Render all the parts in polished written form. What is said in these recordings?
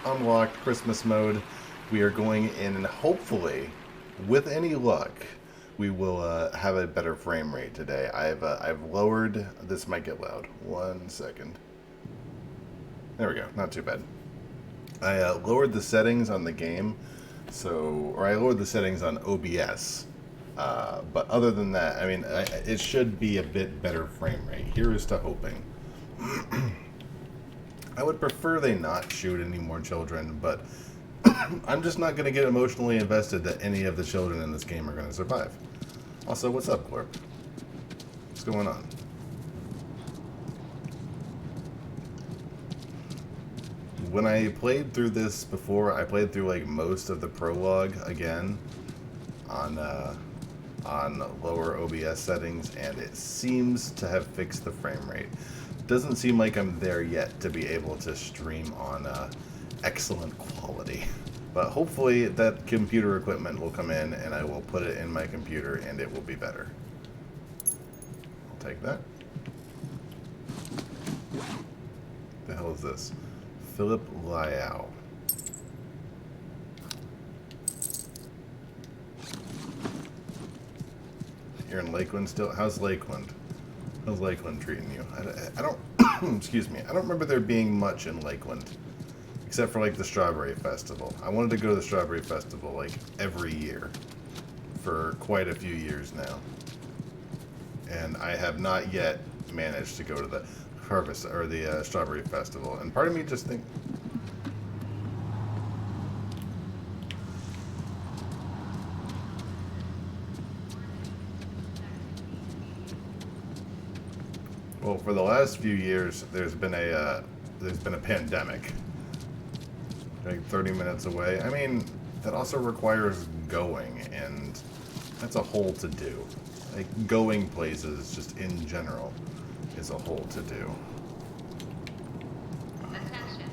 unlocked Christmas mode. We are going in, and hopefully, with any luck, we will have a better frame rate today. I've lowered. This might get loud. 1 second. There we go. Not too bad. I lowered the settings on the game, or I lowered the settings on OBS. But other than that, I mean, it should be a bit better frame rate. Here is to hoping. I would prefer they not shoot any more children, but I'm just not going to get emotionally invested that any of the children in this game are going to survive. Also, what's up, Glorp? What's going on? When I played through this before, I played through like most of the prologue again on lower OBS settings, and it seems to have fixed the frame rate. Doesn't seem like I'm there yet to be able to stream on excellent quality. But hopefully that computer equipment will come in and I will put it in my computer and it will be better. I'll take that. What the hell is this? Philip Liao. You're in Lakeland still? How's Lakeland? How's Lakeland treating you? I don't, excuse me, I don't remember there being much in Lakeland. Except for like the Strawberry Festival. I wanted to go to the Strawberry Festival like every year. For quite a few years now. And I have not yet managed to go to the harvest or the Strawberry Festival. And part of me just think, well, for the last few years, there's been a pandemic. Like 30 minutes away. I mean, that also requires going, and that's a whole to do. Like going places, just in general, is a whole to do. Attention.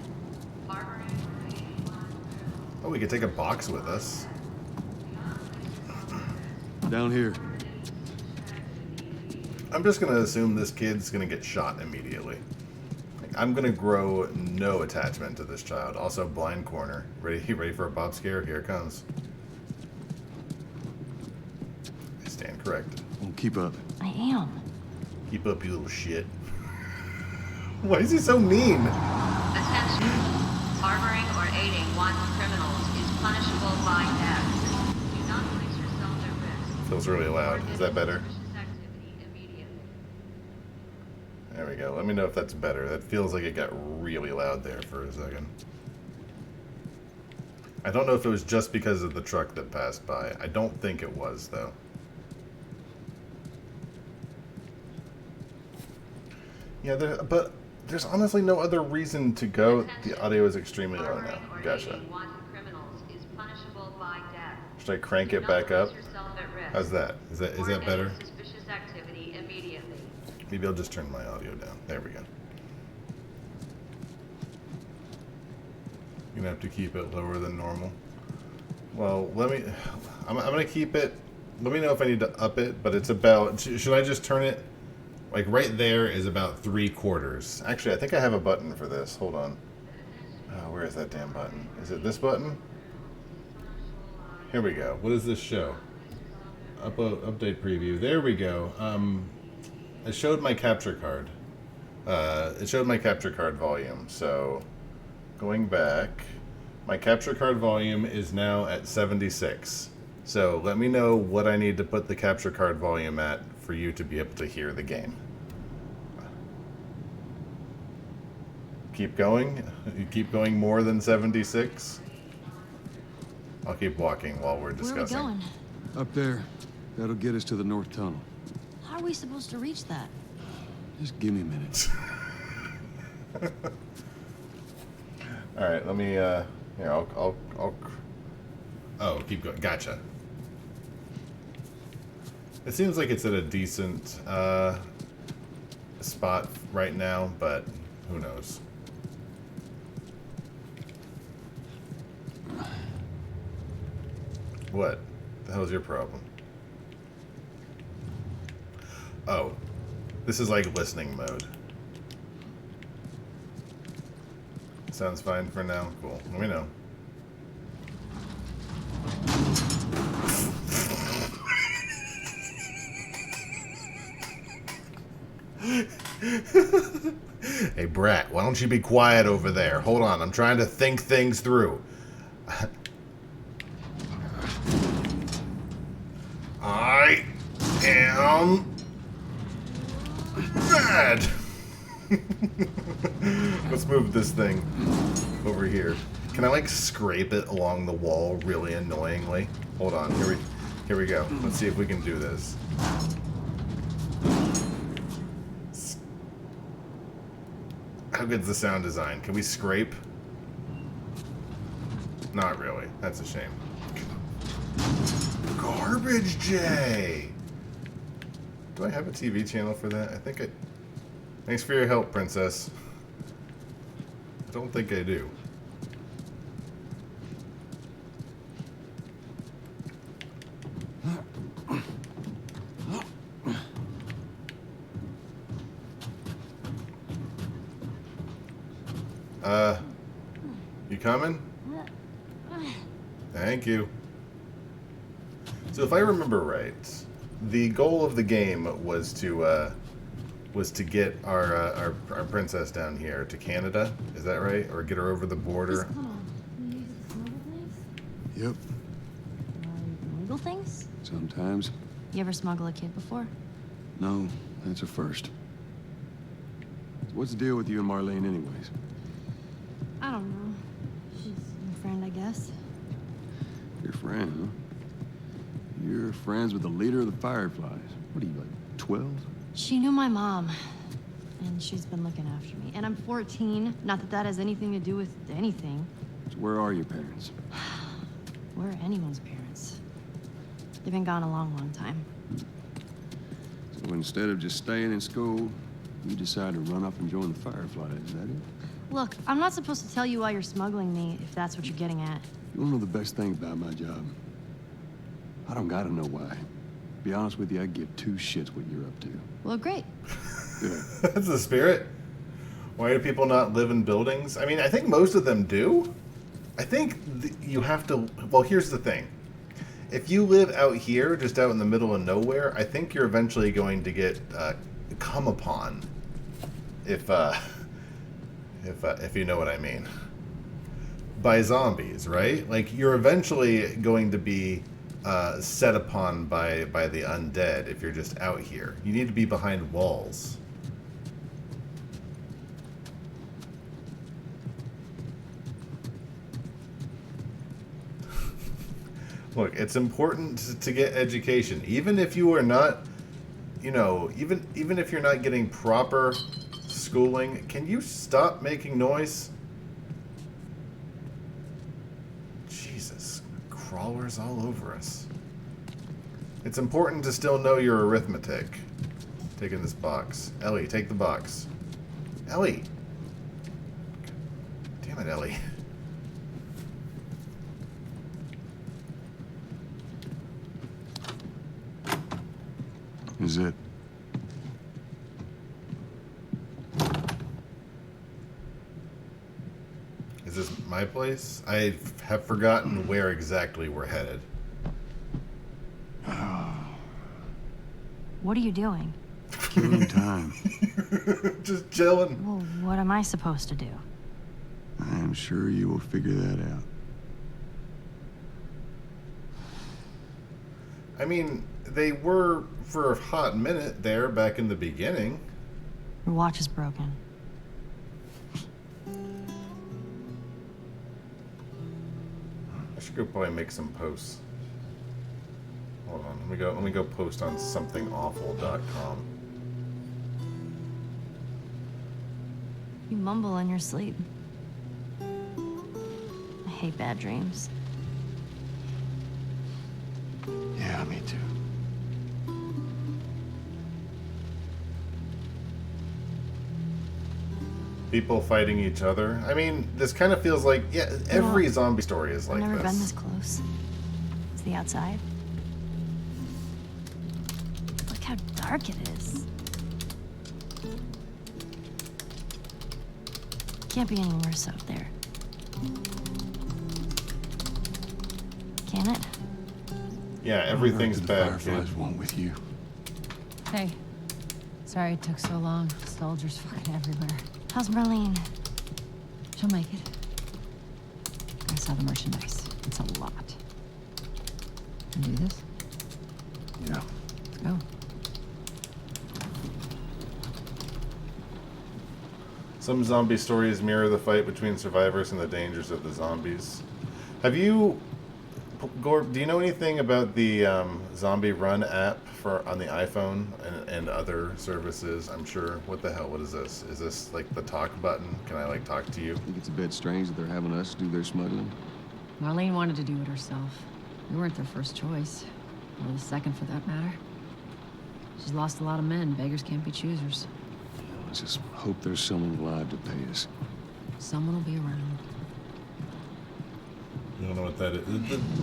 Oh, we could take a box with us. Down here. I'm just gonna assume this kid's gonna get shot immediately. I'm gonna grow no attachment to this child. Also, blind corner. Ready for a Bob scare? Here it comes. I stand corrected. Well, keep up. I am. Keep up, you little shit. Why is he so mean? Attention. Harboring or aiding wanted criminals is punishable by death. Do not place yourself at risk. Feels really loud. Is that better? Suspicious activity immediately. There we go. Let me know if that's better. That feels like it got really loud there for a second. I don't know if it was just because of the truck that passed by. I don't think it was, though. Yeah, but there's honestly no other reason to go. The audio is extremely low now. Gotcha. Should I crank it back up? How's that? Is that better? Suspicious activity immediately. Maybe I'll just turn my audio down. There we go. You're gonna have to keep it lower than normal. Well, I'm gonna keep it. Let me know if I need to up it, but it's about, should I just turn it? Like right there is about 3/4. Actually, I think I have a button for this. Hold on. Where is that damn button? Is it this button? Here we go. What does this show? Update preview. There we go. It showed my capture card. It showed my capture card volume. So, going back, my capture card volume is now at 76. So let me know what I need to put the capture card volume at for you to be able to hear the game. Keep going? You keep going more than 76? I'll keep walking while we're discussing. Where are we going? Up there. That'll get us to the north tunnel. How are we supposed to reach that? Just give me a minute. All right, let me. Here, I'll. Oh, keep going. Gotcha. It seems like it's at a decent spot right now, but who knows? What? The hell is your problem? Oh, this is like listening mode. sounds fine for now. Cool. Let me know. Hey, Brat, why don't you be quiet over there? Hold on, I'm trying to think things through. I am bad. Let's move this thing over here. Can I, like, scrape it along the wall really annoyingly? Hold on, here we go. Let's see if we can do this. How good's the sound design? Can we scrape? Not really. That's a shame. Garbage J! Do I have a TV channel for that? I think I... Thanks for your help, Princess. I don't think I do. You coming? Thank you. So if I remember right, the goal of the game was to get our princess down here to Canada. Is that right? Or get her over the border? Yep. Legal things? Sometimes. You ever smuggle a kid before? No, that's a first. So what's the deal with you and Marlene anyways? I don't know. She's my friend, I guess. Your friend, huh? You're friends with the leader of the Fireflies. What are you, like, 12? She knew my mom, and she's been looking after me. And I'm 14. Not that that has anything to do with anything. So where are your parents? Where are anyone's parents? They've been gone a long, long time. So instead of just staying in school, you decide to run up and join the Fireflies, is that it? Look, I'm not supposed to tell you why you're smuggling me, if that's what you're getting at. You wanna know the best thing about my job? I don't gotta know why. To be honest with you, I give two shits what you're up to. Well, great. Yeah. That's the spirit. Why do people not live in buildings? I mean, I think most of them do. I think you have to... Well, here's the thing. If you live out here, just out in the middle of nowhere, I think you're eventually going to get come upon. If you know what I mean. By zombies, right? Like, you're eventually going to be set upon by the undead if you're just out here. You need to be behind walls. Look, it's important to get education, even if you are not, you know, even if you're not getting proper schooling. Can you stop making noise? Jesus, crawlers all over us. It's important to still know your arithmetic. Taking this box. Ellie, take the box. Ellie! Damn it, Ellie. Is it? Is this my place? I have forgotten where exactly we're headed. What are you doing? Killing time. Just chilling. Well, what am I supposed to do? I am sure you will figure that out. I mean, they were for a hot minute there back in the beginning. Your watch is broken. I should go probably make some posts. Hold on, let me go post on somethingawful.com. You mumble in your sleep. I hate bad dreams. Yeah, me too. People fighting each other. I mean, this kind of feels like, yeah, every zombie story is like I've never this. been this close. It's the outside. Look how dark it is. Can't be any worse out there. Can it? Yeah, everything's the bad, kid. Fireflies want with you. Hey. Sorry it took so long. Soldiers fucking everywhere. How's Marlene? She'll make it. I saw the merchandise. It's a lot. Can do this? Yeah. Let's go. Some zombie stories mirror the fight between survivors and the dangers of the zombies. Have you, Gorb, do you know anything about the Zombie Run app on the iPhone and other services? I'm sure. What the hell? What is this? Is this like the talk button? Can I like talk to you? I think it's a bit strange that they're having us do their smuggling. Marlene wanted to do it herself. We weren't their first choice. Or the second, for that matter. She's lost a lot of men. Beggars can't be choosers. Let's just hope there's someone alive to pay us. Someone will be around. You don't know what that is.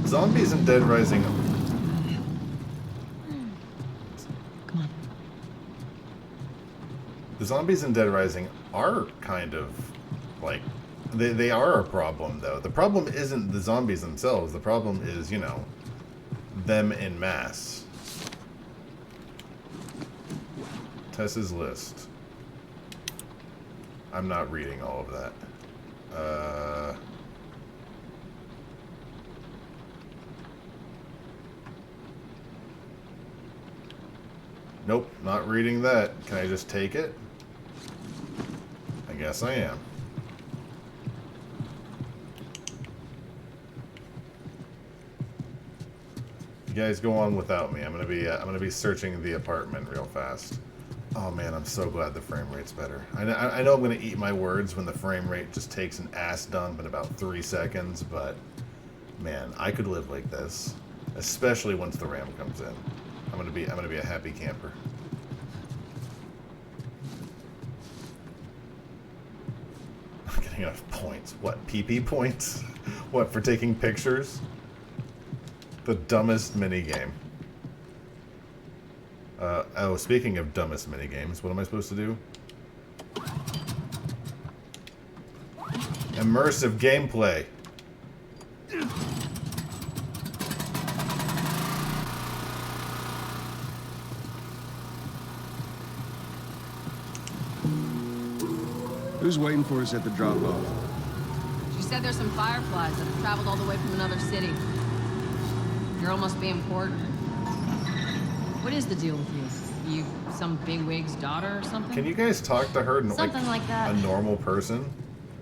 The zombies in Dead Rising. Come on. The zombies in Dead Rising are kind of like they are a problem though. The problem isn't the zombies themselves. The problem is, you know, them in mass. Tess's list. I'm not reading all of that. Nope, not reading that. Can I just take it? I guess I am. You guys go on without me. I'm gonna be searching the apartment real fast. Oh man, I'm so glad the frame rate's better. I know I'm gonna eat my words when the frame rate just takes an ass dump in about 3 seconds, but man, I could live like this, especially once the RAM comes in. I'm gonna be a happy camper. I'm getting enough points. What, PP points? What, for taking pictures? The dumbest minigame. Oh, speaking of dumbest minigames, what am I supposed to do? Immersive gameplay. Who's waiting for us at the drop-off? She said there's some fireflies that have traveled all the way from another city. Girl must be important. What is the deal with you? You some bigwig's daughter or something? Can you guys talk to her Something like that. a normal person?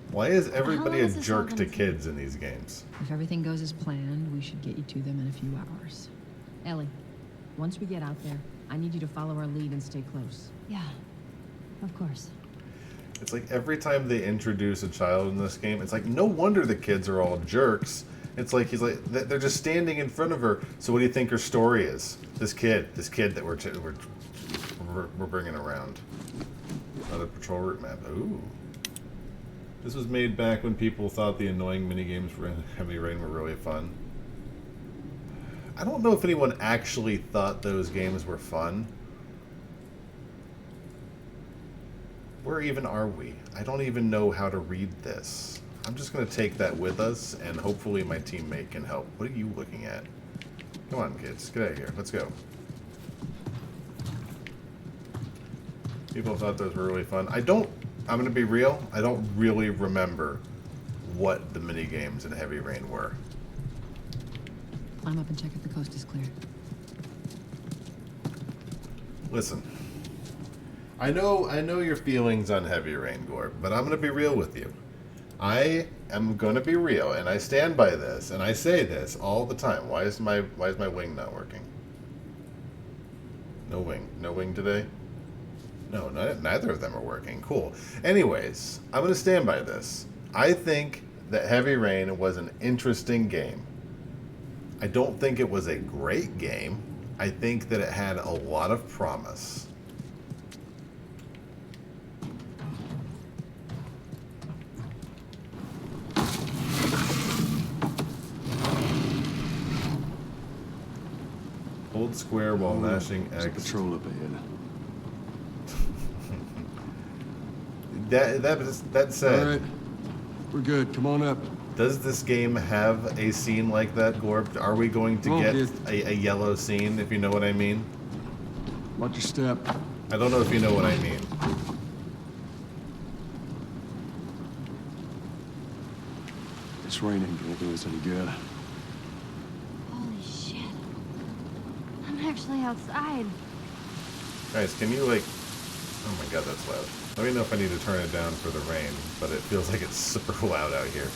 Why is everybody a long is this jerk all to gonna kids in these games? If everything goes as planned, we should get you to them in a few hours. Ellie, once we get out there, I need you to follow our lead and stay close. Yeah, of course. It's like every time they introduce a child in this game, it's like no wonder the kids are all jerks. It's like they're just standing in front of her. So what do you think her story is? This kid that we're bringing around. Another patrol route map. Ooh. This was made back when people thought the annoying minigames for Heavy Rain were really fun. I don't know if anyone actually thought those games were fun. Where even are we? I don't even know how to read this. I'm just going to take that with us, and hopefully my teammate can help. What are you looking at? Come on, kids. Get out of here. Let's go. People thought those were really fun. I'm going to be real, I don't really remember what the minigames in Heavy Rain were. Climb up and check if the coast is clear. Listen. I know your feelings on Heavy Rain, Gorb, but I'm going to be real with you. I am going to be real, and I stand by this, and I say this all the time. Why is my wing not working? No wing today? No, neither of them are working. Cool. Anyways, I'm going to stand by this. I think that Heavy Rain was an interesting game. I don't think it was a great game. I think that it had a lot of promise. Hold square while mashing There's a X. patrol up ahead. That said, All right, We're good. Come on up. Does this game have a scene like that, Gorb? Are we going to Won't get a yellow scene, if you know what I mean? Watch your step. I don't know if you know what I mean. This rain ain't gonna do us any good. Holy shit. I'm actually outside. Guys, can you like... Oh my god, that's loud. Let me know if I need to turn it down for the rain, but it feels like it's super loud out here.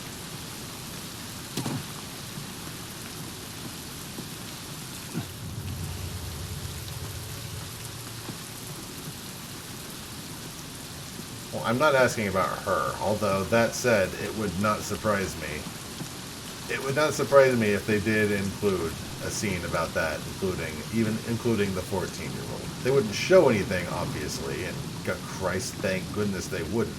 Well, I'm not asking about her, although that said, it would not surprise me. It would not surprise me if they did include a scene about that, including the 14-year-old. They wouldn't show anything, obviously, and God Christ, thank goodness they wouldn't.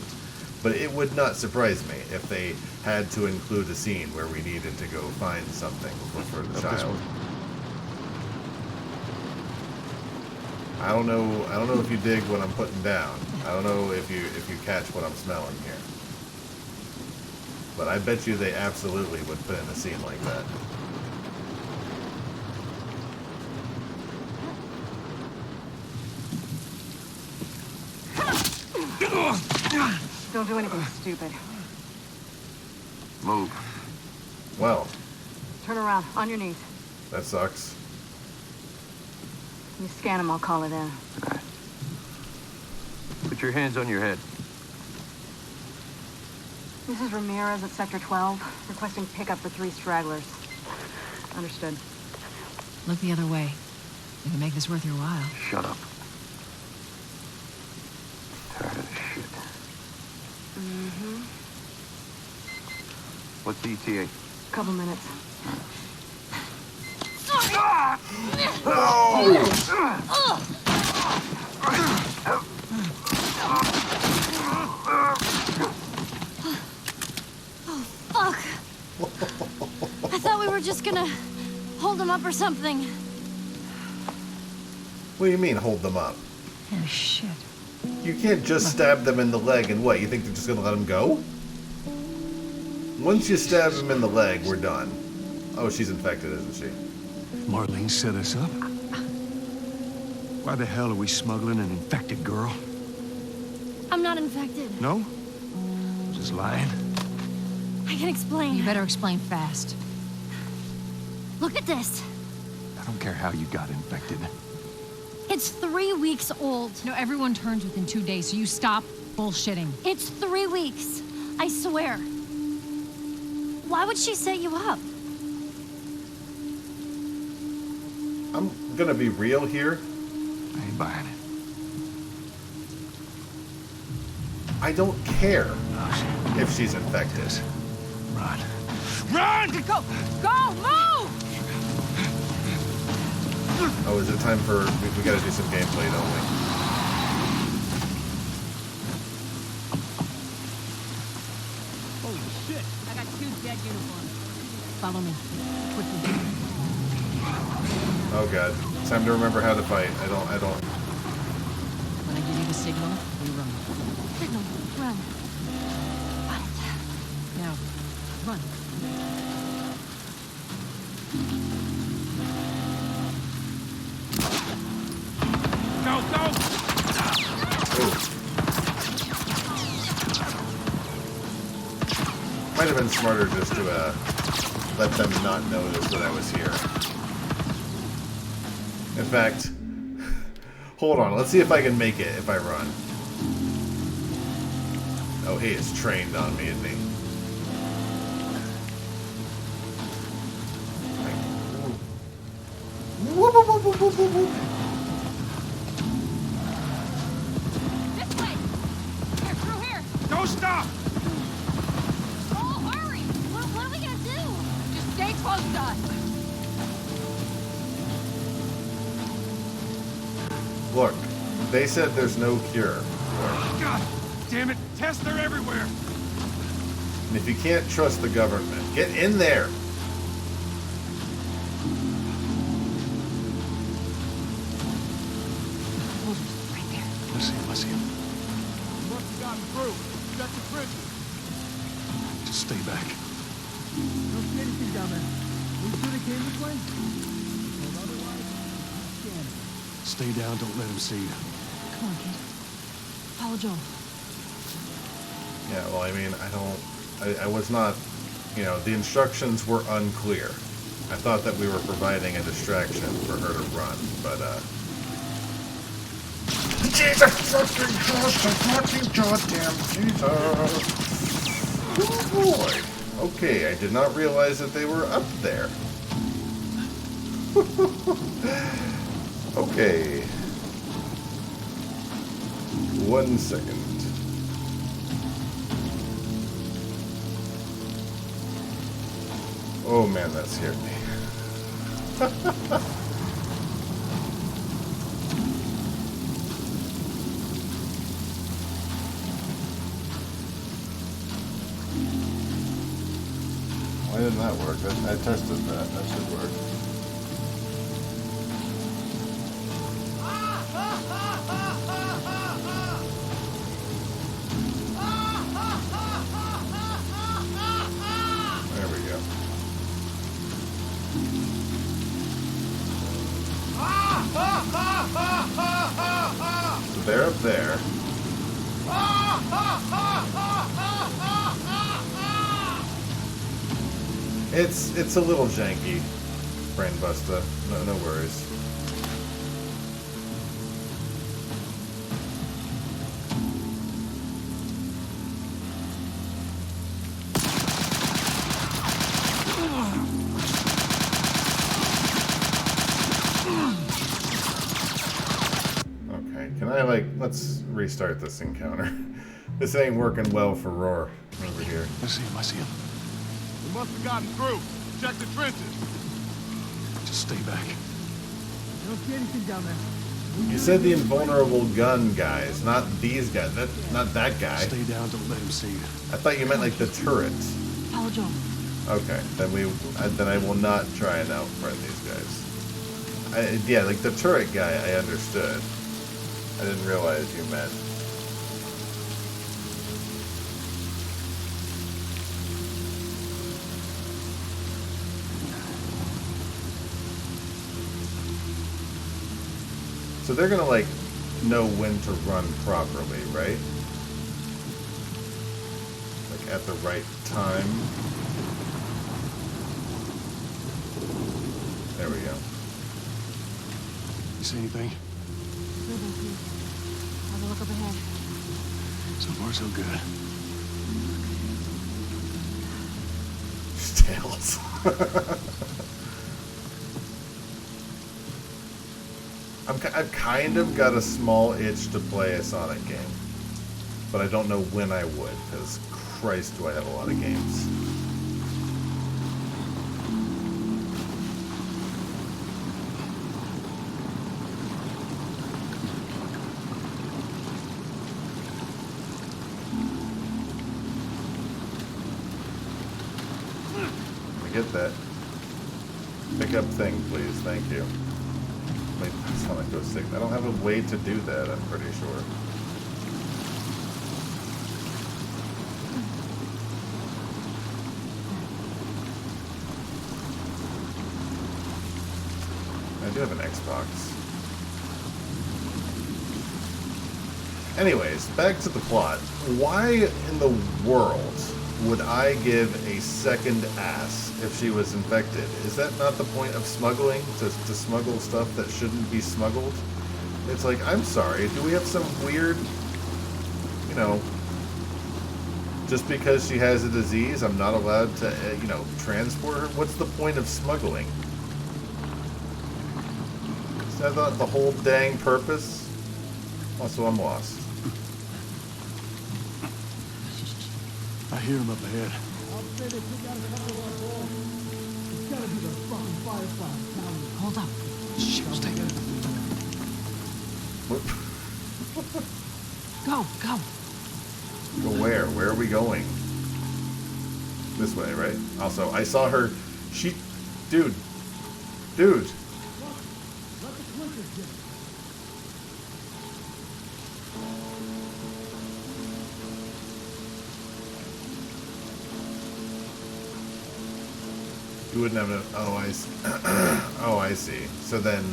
But it would not surprise me if they had to include a scene where we needed to go find something for the child. I don't know if you dig what I'm putting down. I don't know if you catch what I'm smelling here. But I bet you they absolutely would put in a scene like that. Don't do anything stupid. Move. Well, Turn around, on your knees. that sucks. You scan him, I'll call it in. Put your hands on your head. This is Ramirez at Sector 12, requesting pickup for 3 stragglers. Understood. Look the other way. We can make this worth your while. Shut up. Tired of this shit. Mm-hmm. What's the ETA? Couple minutes. Fuck! I thought we were just gonna hold him up or something. What do you mean, hold them up? Oh, shit. You can't just stab them in the leg and what? You think they're just gonna let them go? Once you stab them in the leg, we're done. Oh, she's infected, isn't she? Marlene set us up. Why the hell are we smuggling an infected girl? I'm not infected. No? Just lying? I can explain. You better explain fast. Look at this. I don't care how you got infected. It's 3 weeks old. No, everyone turns within 2 days, so you stop bullshitting. It's 3 weeks. I swear. Why would she set you up? I'm gonna be real here. I ain't buying it. I don't care if she's infected. Run. Run! Go! Go! Move! Oh, is it time for... We gotta do some gameplay, don't we? Holy shit! I got 2 dead uniforms. Follow me. Quickly. Oh god. Time to remember how to fight. I don't... When I give you the signal, we run. Signal, run. Got it. Now, run. Go, go! Might have been smarter just to let them not notice that I was here. In fact, hold on. Let's see if I can make it if I run. Oh, he is trained on me, isn't he? Whoop, whoop, whoop, whoop, whoop, whoop. This way! Here, through here! Don't stop! Oh, hurry! What are we gonna do? Just stay close to us. Look, they said there's no cure. God damn it! Tests are everywhere! And if you can't trust the government, get in there. Right there. I see him. Must have gotten through. Got the prison. Just Stay back. Don't see anything down there. We sure they came this way? Well, otherwise, scan. Stay down, don't let him see you. Come on, kid. Follow Joel. Yeah, well, I mean, I was not, you know, the instructions were unclear. I thought that we were providing a distraction for her to run, but, Jesus fucking Christ, goddamn Jesus! Oh boy! Okay, I did not realize that they were up there. Okay. 1 second. Oh man, that scared me. Why didn't that work? I tested that. That should work. There we go. So they're up there. It's a little janky, Brain Buster. No worries. Okay, can I let's restart this encounter. This ain't working well for Roar over here. I see him, I see him. We must have gotten through. Check the trenches. Just stay back. Don't see anything down there. You said the invulnerable gun guys, not these guys. Not that guy. Stay down, don't let him see you. I thought you meant like the turrets. Follow Joel. Okay, then I will not try and outrun these guys. Yeah, like the turret guy, I understood. I didn't realize you meant. So they're gonna like know when to run properly, right? Like at the right time. There we go. You see anything? Good, thank you. Have a look up ahead. So far, so good. Tails. I've kind of got a small itch to play a Sonic game, but I don't know when I would, because Christ do I have a lot of games. Let me get that. Pick up thing, please. Thank you. Wait, Sonic goes sick. I don't have a way to do that, I'm pretty sure. I do have an Xbox. Anyways, back to the plot. Why in the world would I give a second ass if she was infected? Is that not the point of smuggling? To smuggle stuff that shouldn't be smuggled? It's like, I'm sorry, do we have some weird, you know, just because she has a disease, I'm not allowed to, you know, transport her? What's the point of smuggling? Is that not the whole dang purpose? Also, I'm lost. I hear him up ahead. I'll say they took out a couple of our boys. It's gotta be the fucking Fireflies telling me. Hold up. Shit, stay good. Go, go. Go where? Where are we going? This way, right? Also, I saw her. She... Dude. Dude. Let the clickers get it. You wouldn't have no. Oh, I see. Oh, I see. So then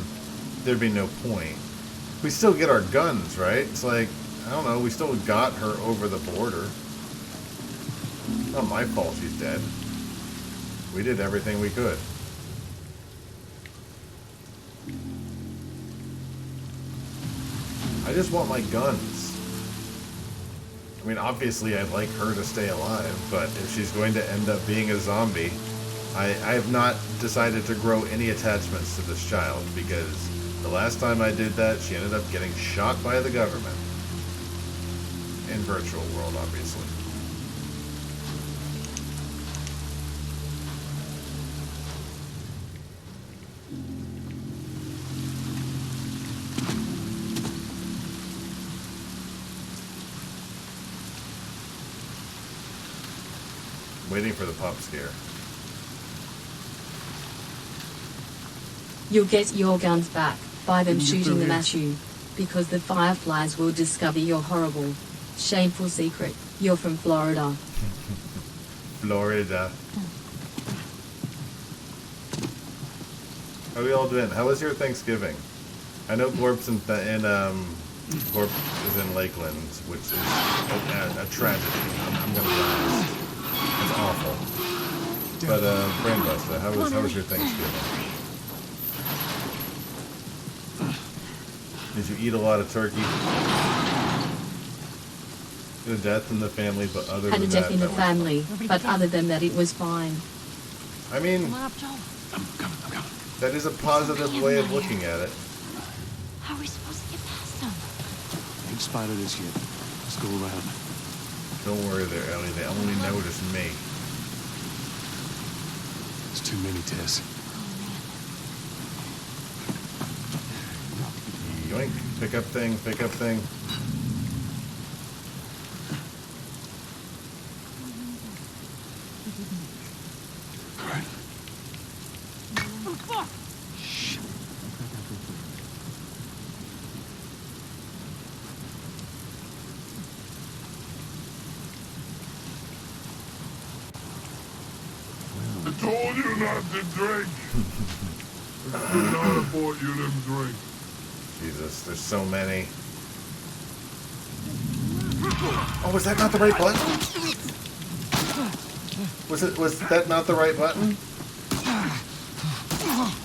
there'd be no point. We still get our guns, right? It's like, I don't know, we still got her over the border. Not my fault she's dead. We did everything we could. I just want my guns. I mean, obviously I'd like her to stay alive, but if she's going to end up being a zombie, I have not decided to grow any attachments to this child, because the last time I did that, she ended up getting shot by the government. In virtual world, obviously. Waiting for the pop scare. You'll get your guns back by them shooting them at you, because the Fireflies will discover your horrible, shameful secret. You're from Florida. Florida. How are we all doing? How was your Thanksgiving? I know Gorp's Gorp is in Lakeland, which is a tragedy. I'm gonna be honest. It's awful. But Brainbuster, how was your Thanksgiving? Did you eat a lot of turkey? A death in the family, but other Had a than death that, in the that family, but other than that, it was fine. I mean, I'm coming. that is a positive way of looking at it. How are we supposed to get past them? Ain't spotted us yet. Let's go around. Don't worry there, Ellie. They only noticed me. It's too many, Tess. Yoink. Pick up thing, pick up thing. Right. I told you not to drink. I could not afford you to drink. Jesus, there's so many. Oh, was that not the right button? Was that not the right button?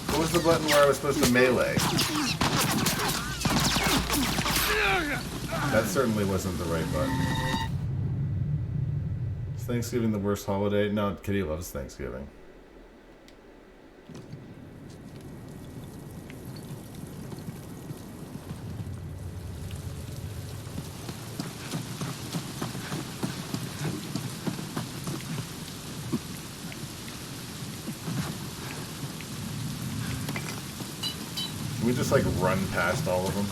What was the button where I was supposed to melee? That certainly wasn't the right button. Is Thanksgiving the worst holiday? No, Kitty loves Thanksgiving. Can we just like run past all of them?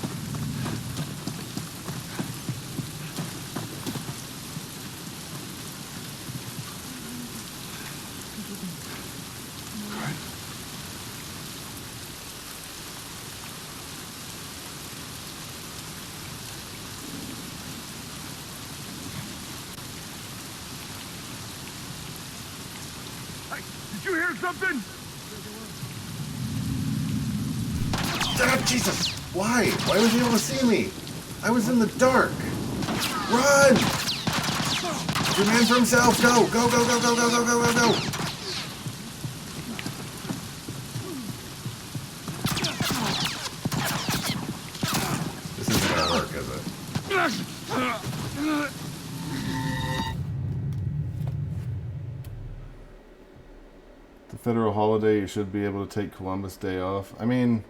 Hey, did you hear something? Ah, Jesus! Why? Why was he able to see me? I was in the dark. Run! Your man for himself. Go! Go! Go! Go! Go! Go! Go! Go! Go! Go! This isn't gonna work, is it? The federal holiday, you should be able to take Columbus Day off. I mean,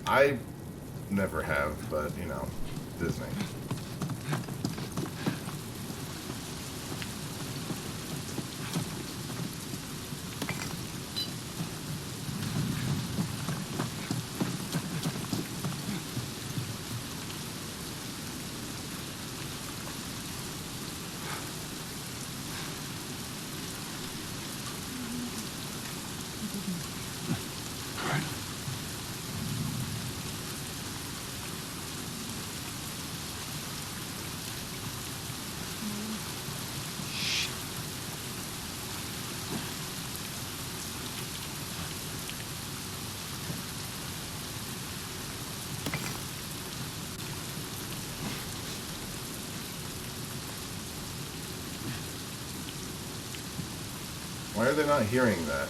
I never have, but, you know, Disney. Why are they not hearing that?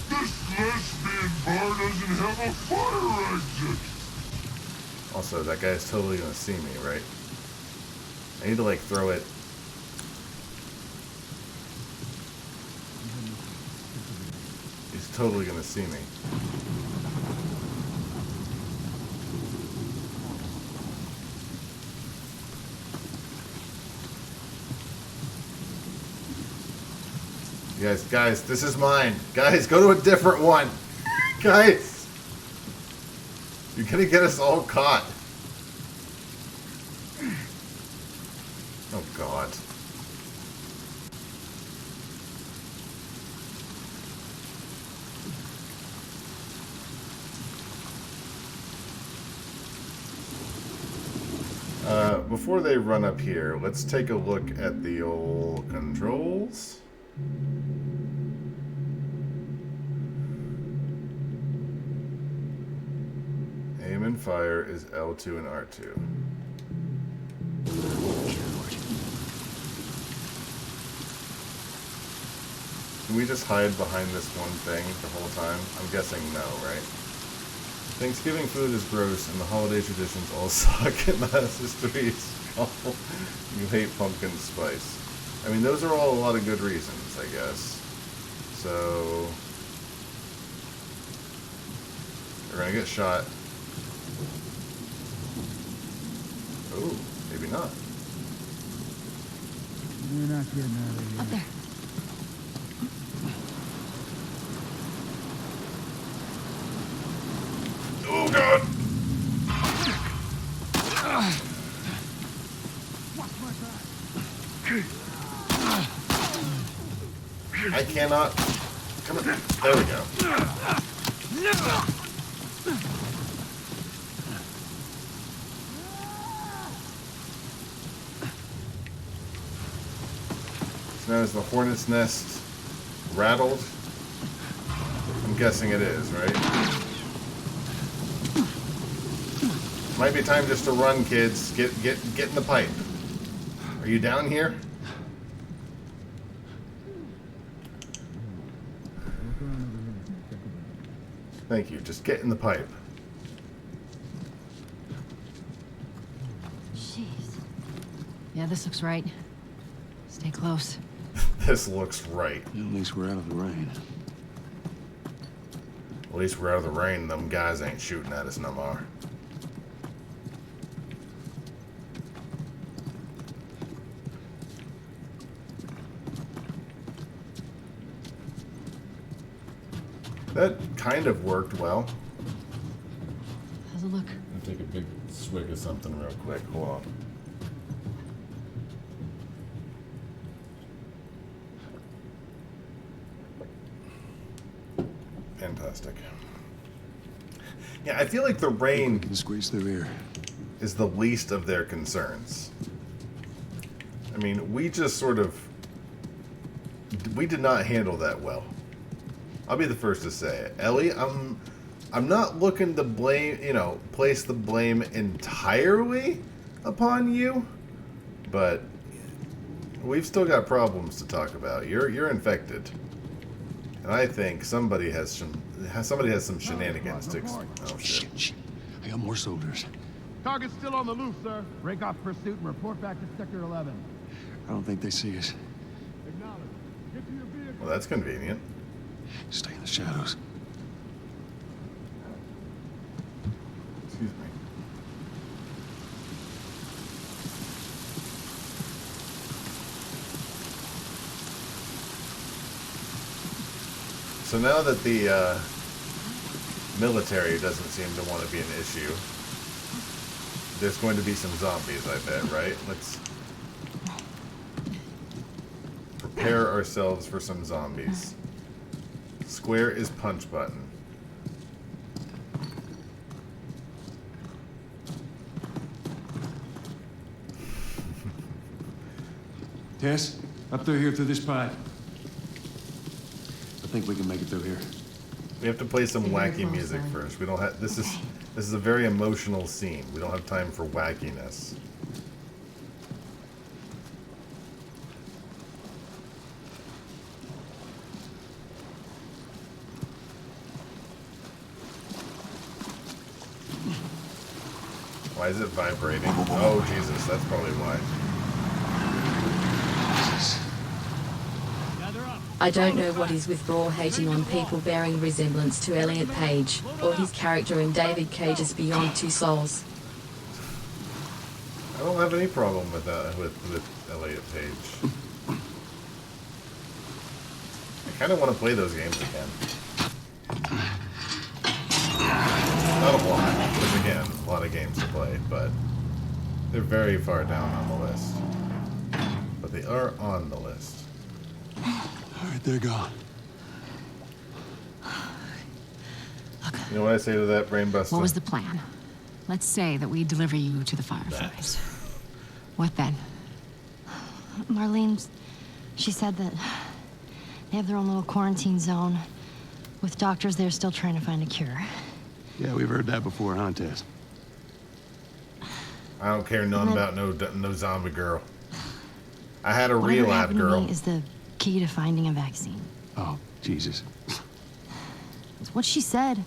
This lesbian bar doesn't have a fire exit. Also, that guy's totally gonna see me, right? I need to like throw it. He's totally gonna see me. Guys, this is mine. Guys, go to a different one. Guys, you're gonna get us all caught. Oh God. Before they run up here, let's take a look at the old controls. Aim and fire is L2 and R2. Can we just hide behind this one thing the whole time? I'm guessing no, right? Thanksgiving food is gross, and the holiday traditions all suck, and mass history is awful. You hate pumpkin spice. I mean, those are all a lot of good reasons, I guess. So... we're gonna get shot. Oh, maybe not. We're not getting out of here. Up there. Oh God! I cannot. Come on. There we go. So now is the hornet's nest rattled? I'm guessing it is, right? Might be time just to run, kids. Get in the pipe. Are you down here? Thank you. Just get in the pipe. Jeez. Yeah, this looks right. Stay close. This looks right. At least we're out of the rain. At least we're out of the rain. Them guys ain't shooting at us no more. That kind of worked well. How's it look? I'll take a big swig of something real quick. Hold on. Fantastic. Yeah, I feel like the rain Can squeeze through here. is the least of their concerns. I mean, we just sort of... we did not handle that well. I'll be the first to say it. Ellie, I'm not looking to blame, place the blame entirely upon you, but we've still got problems to talk about. You're infected. And I think somebody has some shenanigans to oh shit. Shit. I got more soldiers. Target's still on the loose, sir. Break off pursuit and report back to Sector 11. I don't think they see us. Acknowledge. Get to your vehicle. Well, that's convenient. Stay in the shadows. Excuse me. So now that the military doesn't seem to want to be an issue, there's going to be some zombies, I bet, right? Let's prepare ourselves for some zombies. Square is punch button. Tess, up through here through this pipe. I think we can make it through here. We have to play some Stay very wacky close, music then. first. We don't have. This is a very emotional scene. We don't have time for wackiness. Why is it vibrating? Oh, Jesus, that's probably why. I don't know what is with Raw hating on people bearing resemblance to Elliot Page, or his character in David Cage's Beyond Two Souls. I don't have any problem with that, with Elliot Page. I kind of want to play those games again. Not a lot, because again, a lot of games to play, but they're very far down on the list. But they are on the list. All right, they're gone. You know what I say to that, Brainbuster? What was the plan? Let's say that we deliver you to the Fireflies. What then? Marlene, she said that they have their own little quarantine zone with doctors there still trying to find a cure. Yeah, we've heard that before, huh, Tess? I don't care none about no zombie girl. I had a Whatever real life happened to girl. me is the key to finding a vaccine. Oh, Jesus. It's what she said.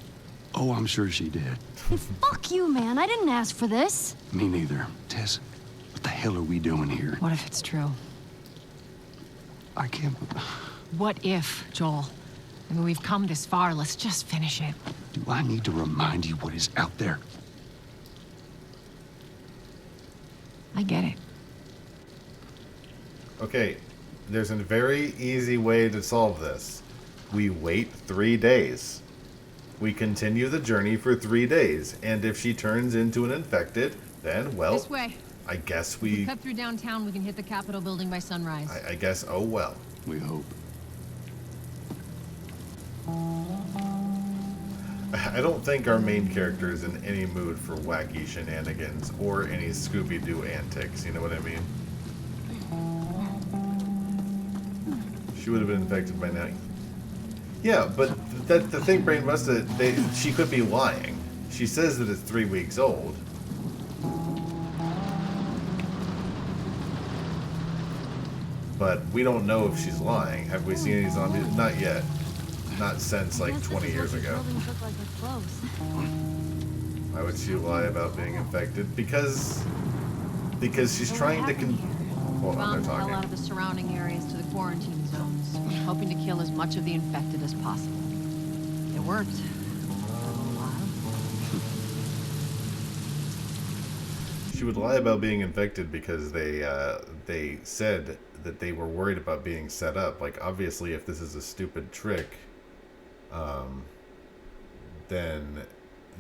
Oh, I'm sure she did. Hey, fuck you, man. I didn't ask for this. Me neither. Tess, what the hell are we doing here? What if it's true? I can't... What if, Joel? I mean, we've come this far. Let's just finish it. Do I need to remind you what is out there? I get it. Okay, there's a very easy way to solve this. We wait 3 days. We continue the journey for 3 days, and if she turns into an infected, then, well, This way. I guess If we... we cut through downtown, we can hit the Capitol building by sunrise. I guess, oh well. We hope. I don't think our main character is in any mood for wacky shenanigans or any Scooby-Doo antics, you know what I mean? She would have been infected by now. Yeah, but the thing, Brainbuster, she could be lying. She says that it's 3 weeks old. But we don't know if she's lying. Have we seen any zombies? Not yet. Not since like 20 years ago. Why would she lie about being infected? Because she's trying to hold on, Bombed they're the hell out talking. of the surrounding areas to the quarantine zones, hoping to kill as much of the infected as possible. It worked. For a little while. She would lie about being infected because they said that they were worried about being set up. Like, obviously, if this is a stupid trick, then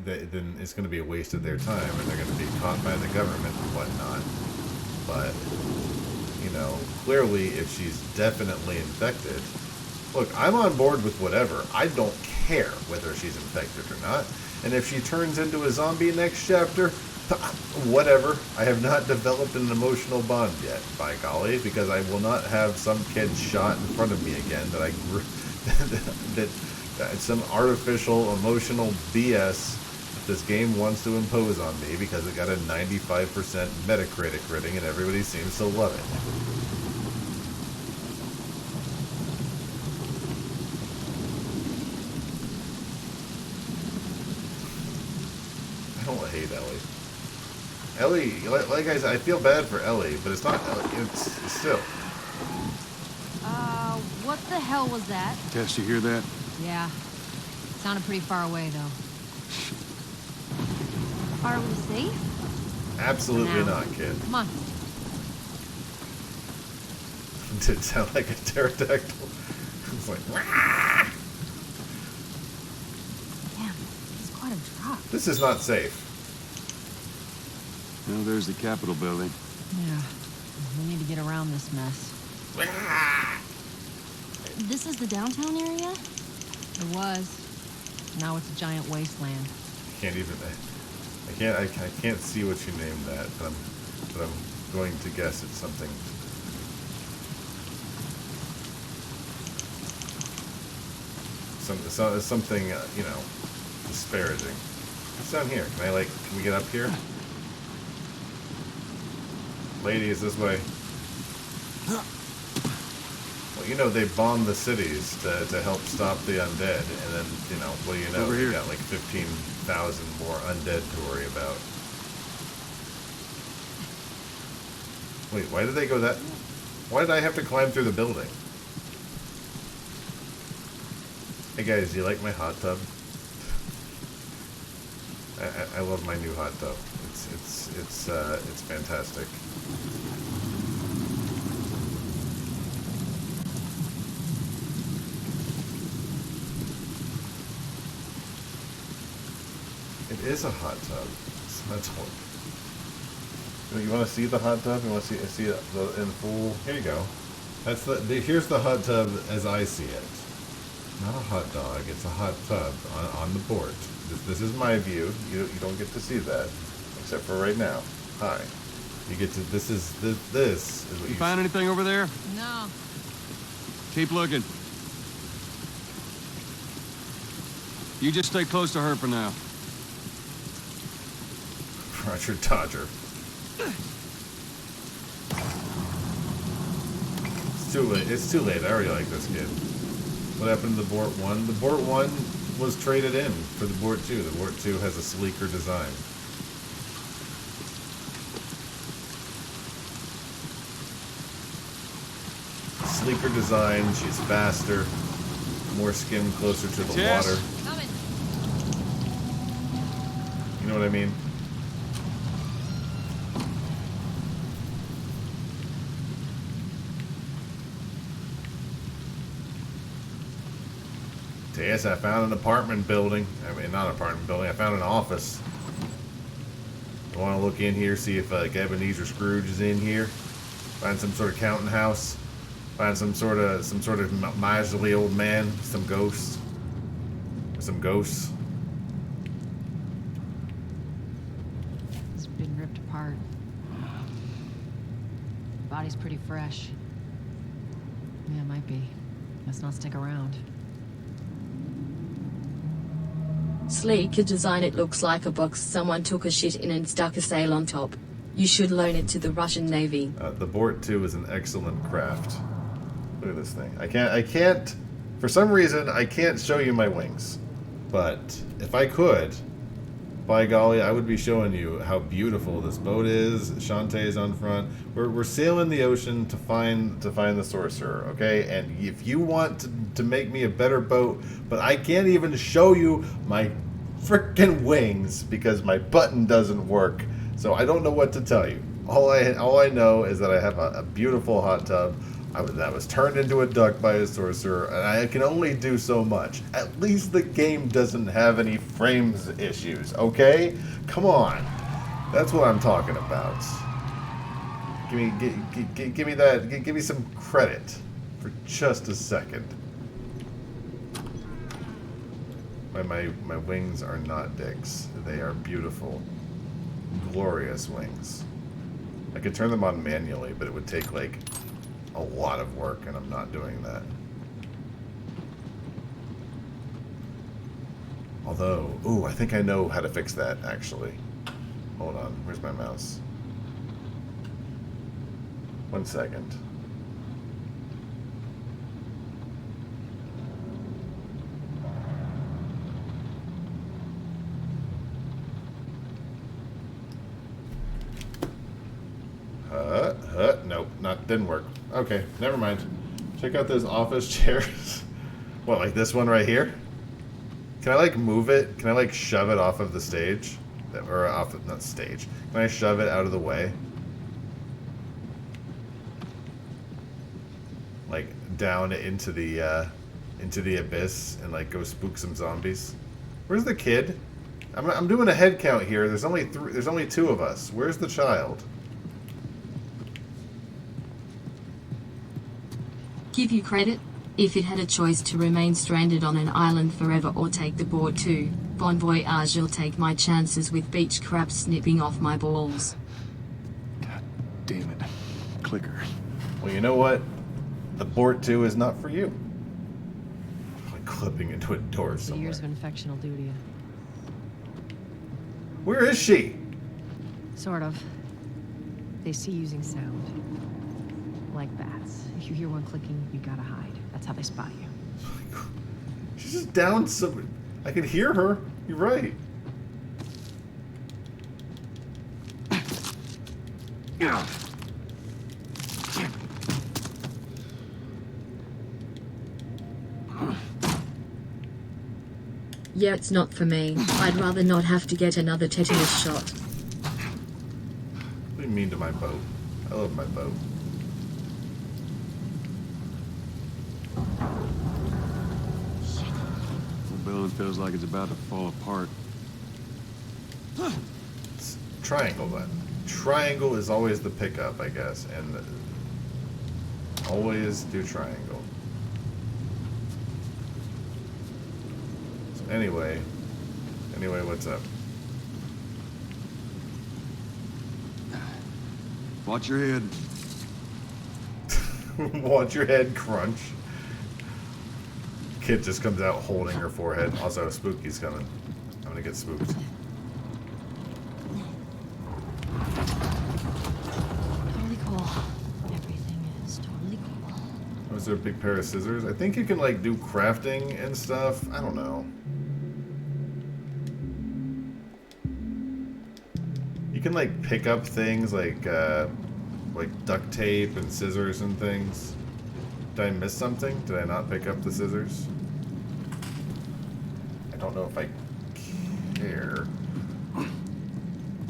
it's going to be a waste of their time, and they're going to be caught by the government and whatnot. But, you know, clearly, if she's definitely infected, look, I'm on board with whatever. I don't care whether she's infected or not. And if she turns into a zombie next chapter, whatever. I have not developed an emotional bond yet, by golly, because I will not have some kid shot in front of me again that some artificial emotional BS that this game wants to impose on me because it got a 95% Metacritic rating and everybody seems to love it. I don't hate Ellie. Ellie, like I said, I feel bad for Ellie, but it's not Ellie. It's still. What the hell was that? Tess, you hear that? Yeah. Sounded pretty far away, though. Are we safe? Absolutely Now. not, kid. Come on. Did it sound like a pterodactyl? It's like, "Rah!" Damn, it's quite a drop. This is not safe. Well, there's the Capitol building. Yeah. We need to get around this mess. This is the downtown area? It was. Now it's a giant wasteland. Can't even. I can't see what you named that, but I'm going to guess it's something. Something you know, disparaging. What's down here? Can we get up here? Lady, is this way? Well, you know, they bombed the cities to help stop the undead, and then, you know, what do you know? Over They here. got like 15,000 more undead to worry about. Wait, why did they go that... Why did I have to climb through the building? Hey guys, do you like my hot tub? I love my new hot tub. It's fantastic. It is a hot tub. That's what. You want to see the hot tub? You want to see it in full? Here you go. That's here's the hot tub as I see it. Not a hot dog. It's a hot tub on the board. This is my view. You don't get to see that, except for right now. Hi. You get to. This is what You find anything over there? No. Keep looking. You just stay close to her for now. Roger Dodger. It's too late. It's too late. I already like this kid. What happened to the Bort 1? The Bort 1 was traded in for the Bort 2. The Bort 2 has a sleeker design. Sleeker design. She's faster. More skin closer to the water. Coming. You know what I mean? Yes, I found an apartment building. I mean, not an apartment building. I found an office. I want to look in here, see if Ebenezer Scrooge is in here. Find some sort of counting house. Find some sort of miserly old man. Some ghosts. Some ghosts. It's been ripped apart. Body's pretty fresh. Yeah, it might be. Let's not stick around. Sleeker design. It looks like a box someone took a shit in and stuck a sail on top. You should loan it to the Russian Navy. The Bort 2 is an excellent craft. Look at this thing. I can't, for some reason, I can't show you my wings. But if I could, by golly, I would be showing you how beautiful this boat is. Shantae's on front. We're sailing the ocean to find the sorcerer, okay? And if you want to make me a better boat, but I can't even show you my frickin' wings because my button doesn't work. So I don't know what to tell you. All I know is that I have a beautiful hot tub that was turned into a duck by a sorcerer, and I can only do so much. At least the game doesn't have any frames issues, okay? Come on. That's what I'm talking about. Give me that. Give me some credit for just a second. My wings are not dicks. They are beautiful, glorious wings. I could turn them on manually, but it would take like a lot of work, and I'm not doing that. Although, ooh, I think I know how to fix that, actually. Hold on, where's my mouse? 1 second. Nope, didn't work. Okay, never mind. Check out those office chairs. What, like this one right here? Can I like move it? Can I like shove it off of the stage? Or off of, not stage. Can I shove it out of the way? Like down into the abyss and like go spook some zombies. Where's the kid? I'm doing a head count here. There's only two of us. Where's the child? Give you credit? If it had a choice to remain stranded on an island forever or take the board too, bon voyage, I'll take my chances with beach crabs snipping off my balls. God damn it. Clicker. Well, you know what? The Bort 2 is not for you. Like clipping into a door The somewhere. years of infection will do to you. Where is she? Sort of. They see using sound. Like bats. If you hear one clicking, you gotta hide. That's how they spot you. She's just down some... I can hear her. You're right. Yeah, it's not for me. I'd rather not have to get another tetanus shot. What do you mean to my boat? I love my boat. The building feels like it's about to fall apart. It's triangle button. Triangle is always the pickup, I guess, and always do triangle. So anyway, what's up? Watch your head. Watch your head crunch. Kid just comes out holding her forehead. Also, Spooky's coming. I'm gonna get spooked. Totally cool. Everything is totally cool. Was there a big pair of scissors? I think you can like do crafting and stuff. I don't know. You can like pick up things like duct tape and scissors and things. Did I miss something? Did I not pick up the scissors? I don't know if I care.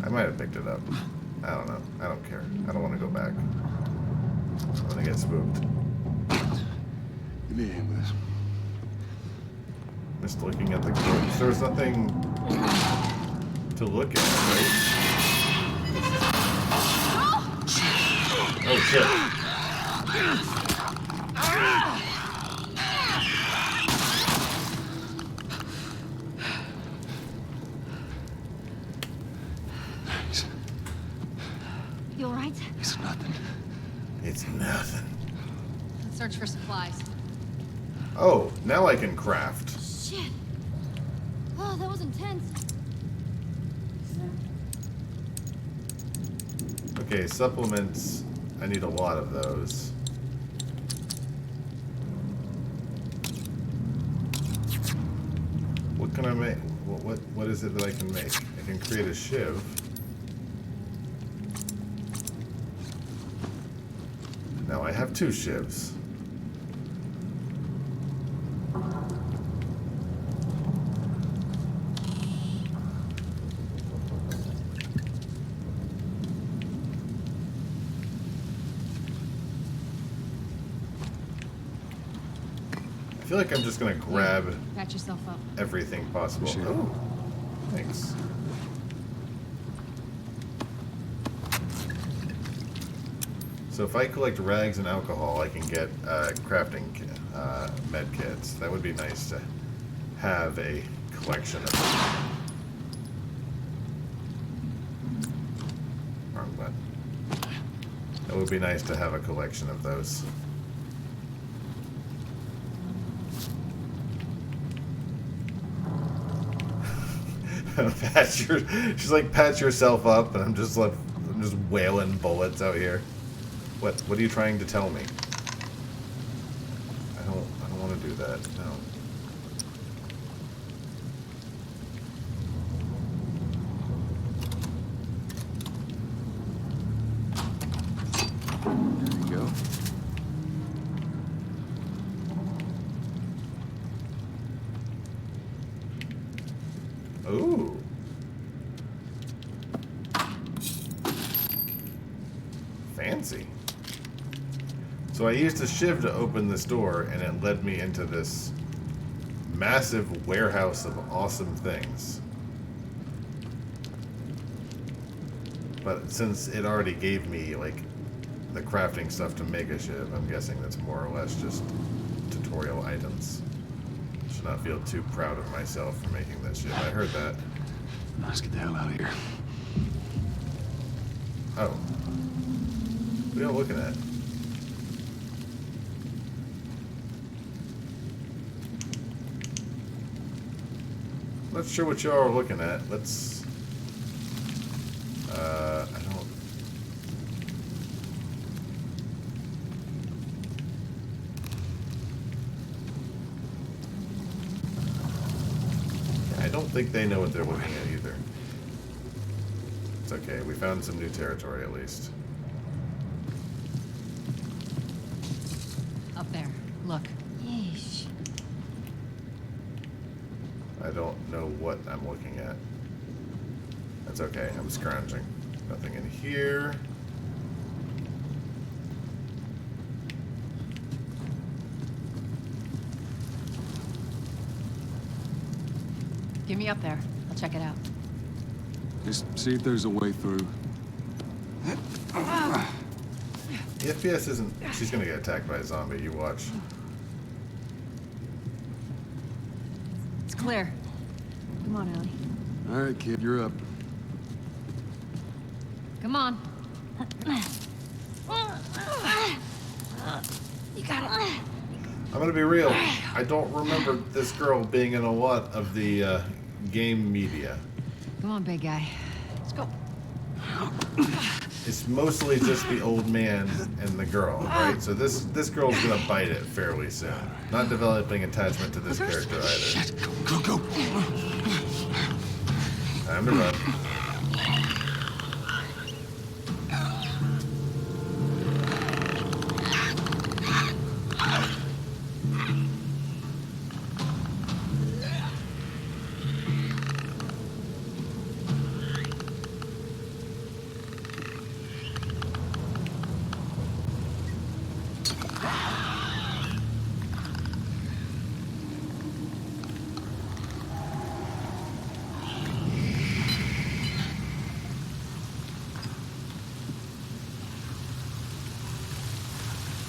I might have picked it up. I don't know. I don't care. I don't want to go back. I'm gonna get spooked. Give me a hand with this. Just looking at the corpse. There was nothing to look at, right? Oh shit. You alright? It's nothing. It's nothing. Let's search for supplies. Oh, now I can craft. Shit. Oh, that was intense. Okay, supplements. I need a lot of those. What can I make? What is it that I can make? I can create a shiv. Now I have 2 shivs. I feel like I'm just gonna grab Patch yourself up. everything possible. Sure. Oh, thanks. So if I collect rags and alcohol, I can get crafting med kits. That would be nice to have a collection of them. Wrong button. It would be nice to have a collection of those. She's like, pat yourself up, and I'm just wailing bullets out here. What are you trying to tell me? I don't want to do that. No. There you go. Ooh. Fancy. So I used a shiv to open this door, and it led me into this massive warehouse of awesome things. But since it already gave me, like, the crafting stuff to make a shiv, I'm guessing that's more or less just tutorial items. Should not feel too proud of myself for making that shiv. I heard that. Let's get the hell out of here. Oh. What are y'all looking at? Not sure what y'all are looking at. Let's... I don't... I don't think they know what they're looking at either. It's okay. We found some new territory at least. Up there. Look. Yeesh. I don't know what I'm looking at. That's okay, I'm scrounging. Nothing in here. Get me up there. I'll check it out. Just see if there's a way through. The FPS isn't... She's gonna get attacked by a zombie, you watch. It's clear. Come on, Ellie. All right, kid, you're up. Come on. You got it. I'm gonna be real. I don't remember this girl being in a lot of the game media. Come on, big guy. Let's go. It's mostly just the old man and the girl, right? So this girl's gonna bite it fairly soon. Not developing attachment to this character either. Go. Time to run.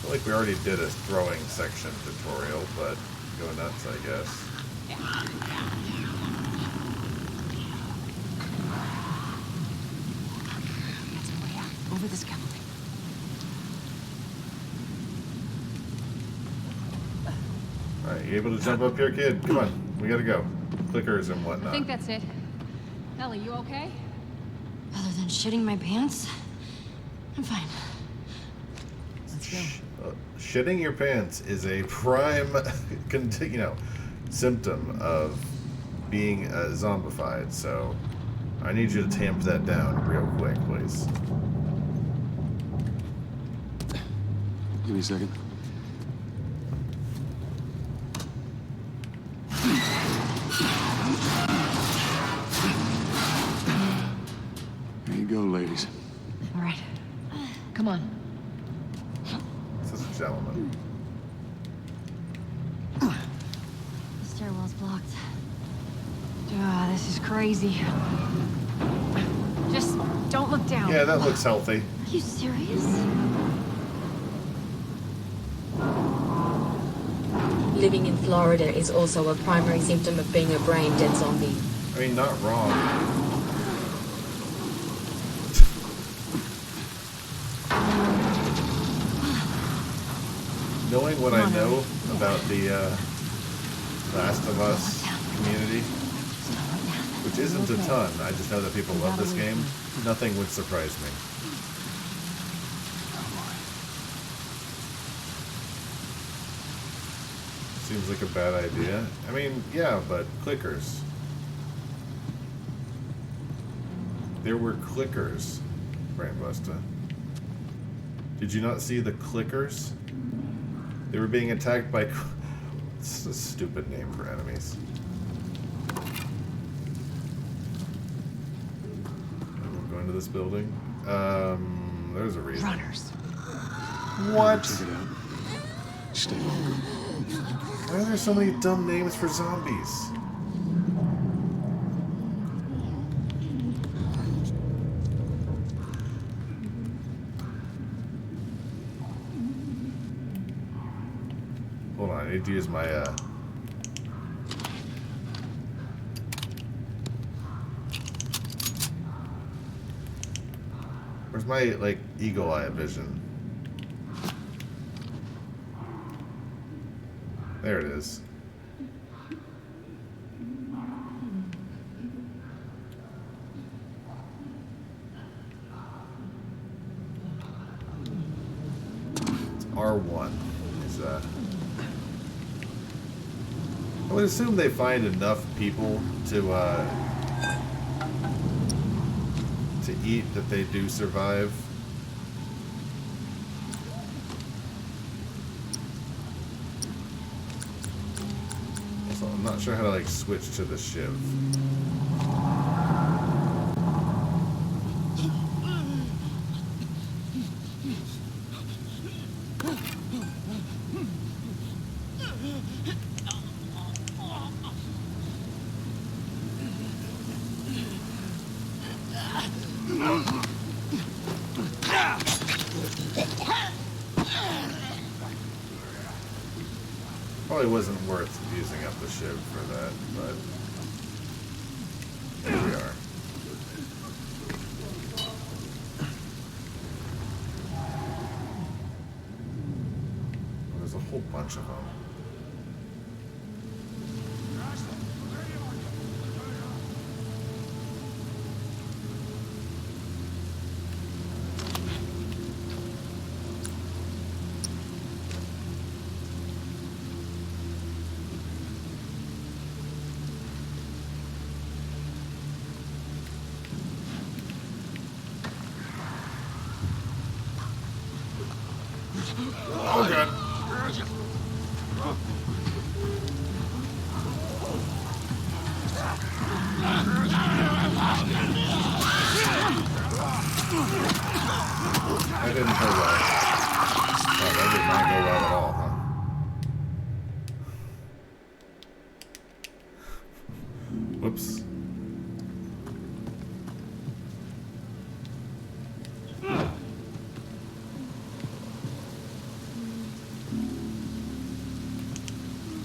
I feel like we already did a throwing section tutorial, but go nuts, I guess. Over the scaffolding. Alright, you able to jump up here, kid? Come on, we gotta go. Clickers and I whatnot. think that's it. Ellie, you okay? Other than shitting my pants, I'm fine. Let's go. Shitting your pants is a prime, symptom of being zombified. So, I need you to tamp that down real quick, please. Give me a second. There you go, ladies. All right. Come on. Such a gentleman. The stairwell's blocked. Ah, this is crazy. Just don't look down. Yeah, that looks healthy. Are you serious? Living in Florida is also a primary symptom of being a brain-dead zombie. I mean, not wrong. Knowing what I know about the Last of Us community, which isn't a ton, I just know that people love this game, nothing would surprise me. Seems like a bad idea. I mean, yeah, but clickers. There were clickers, Brainbuster. Did you not see the clickers? They were being attacked by... It's a stupid name for enemies. We're going to this building. There's a reason. Runners. What? Check it out. Stay longer. Why are there so many dumb names for zombies? Hold on, I need to use my, Where's my, like, eagle eye vision? There it is. It's R1. Is I would assume they find enough people to eat that they do survive. Also, I'm not sure how to like switch to the shiv. Probably wasn't worth using up the shiv for that, but here we are. There's a whole bunch of them. Oh god. That didn't go well. Oh, that did not go well at all, huh? Whoops.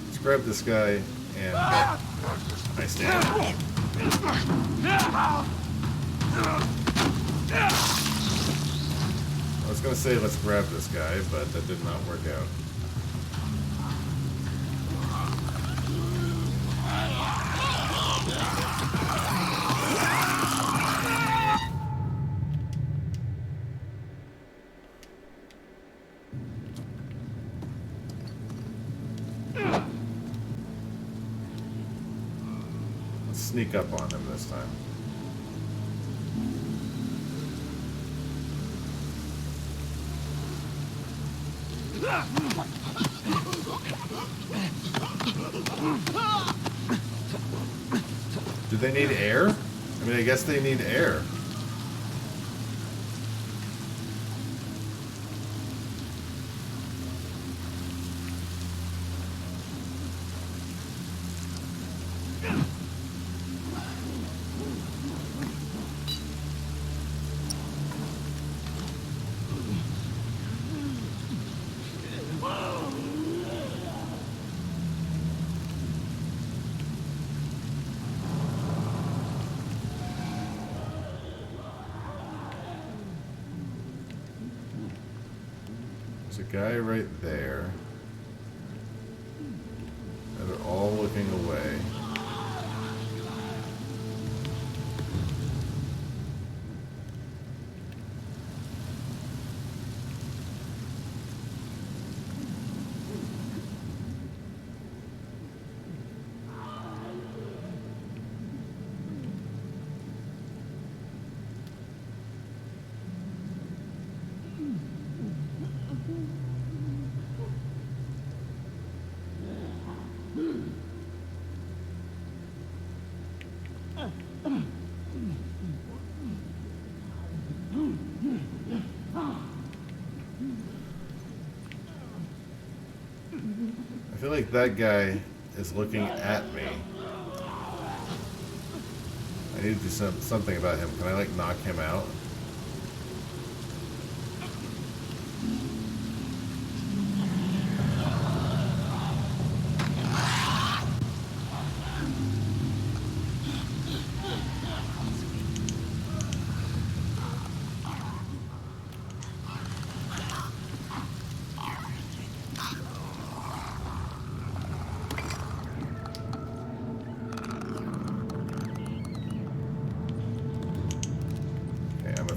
Let's grab this guy and I stand. I was gonna say let's grab this guy, but that did not work out. Let's sneak up on him this time. Do they need air? I mean, I guess they need air. There's a guy right there. And they're all looking away. I feel like that guy is looking at me. I need to do something about him. Can I like knock him out?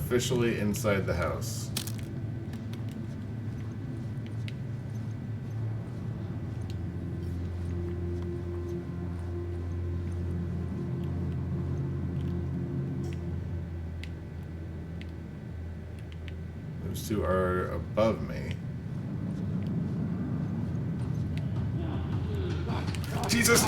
Officially inside the house. Those two are above me. Jesus!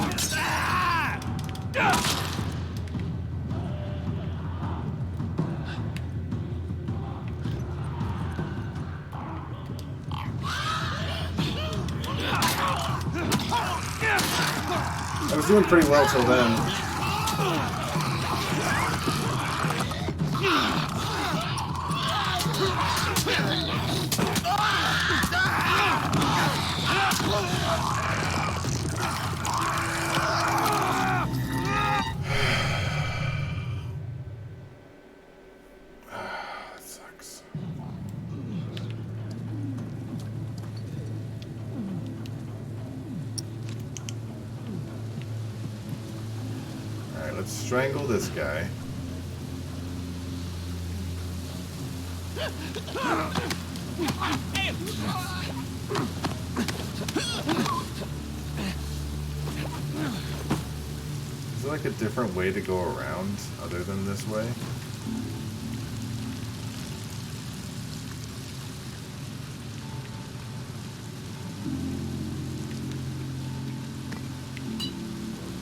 I was doing pretty well till then. That sucks. Alright, let's strangle this guy. Is there like a different way to go around other than this way?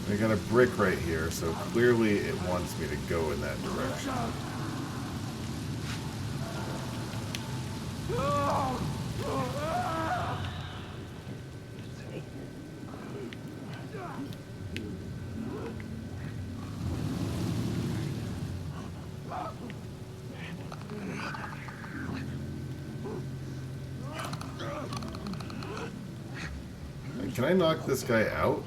I got a brick right here, so clearly it wants me to go in that direction. Can I knock this guy out?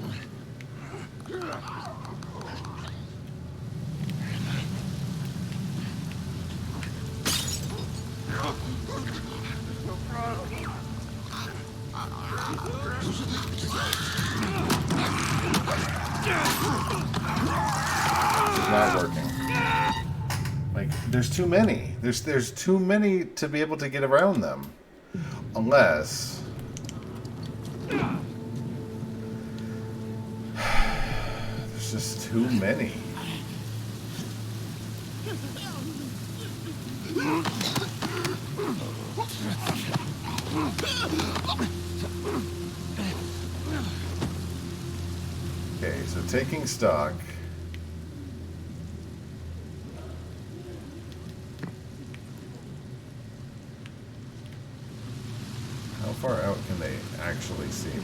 Not working. Like, there's too many. There's too many to be able to get around them. Unless... There's just too many. Okay, so taking stock. How far out can they actually see me?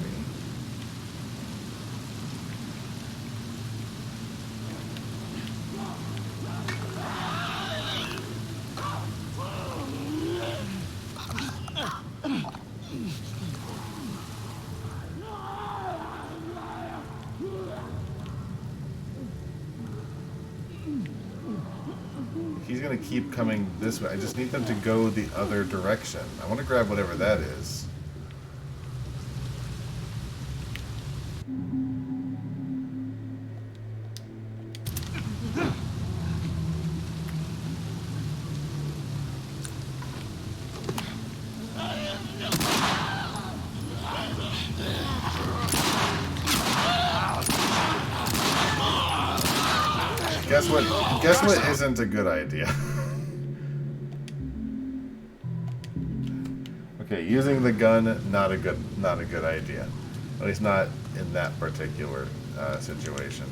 He's gonna keep coming this way. I just need them to go the other direction. I want to grab whatever that is. Guess what isn't a good idea? Okay, using the gun, not a good idea. At least not in that particular situation.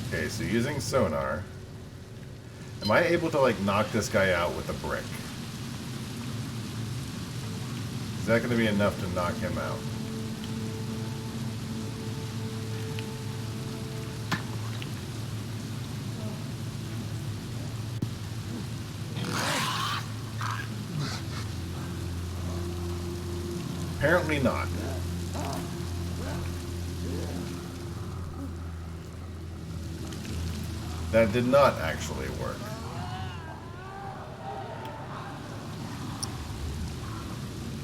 Okay, so using sonar. Am I able to, like, knock this guy out with a brick? Is that going to be enough to knock him out? Apparently not. That did not actually work.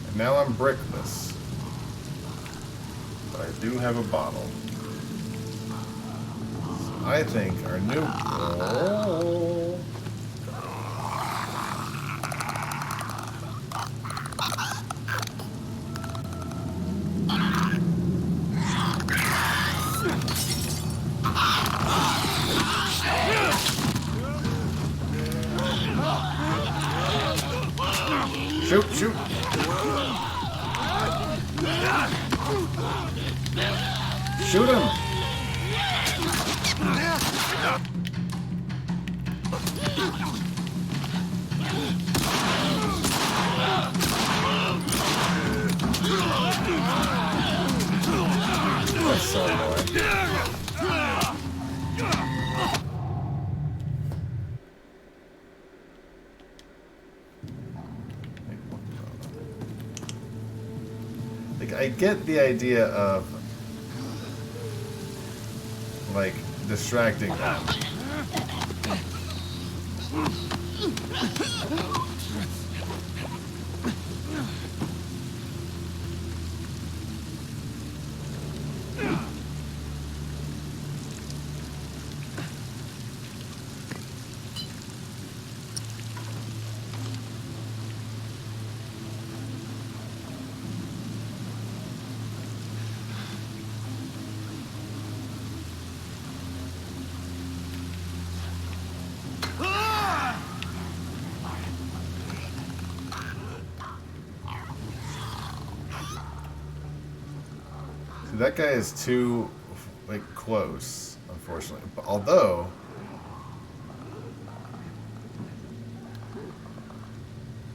And now I'm brickless. But I do have a bottle. So I think our new... Oh. Shoot, shoot. Shoot him. That's so annoying. Like, I get the idea of, like, distracting them. That guy is too, like, close, unfortunately. But although,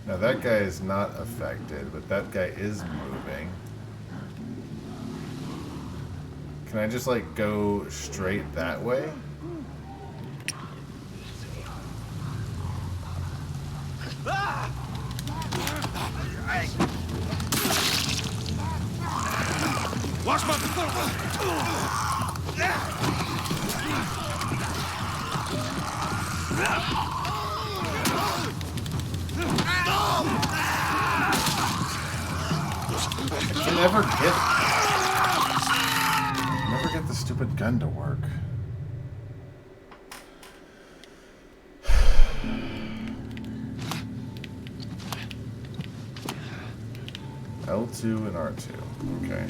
now that guy is not affected, but that guy is moving. Can I just, like, go straight that way? Watch my I can never get the stupid gun to work. L2 and R2. Okay.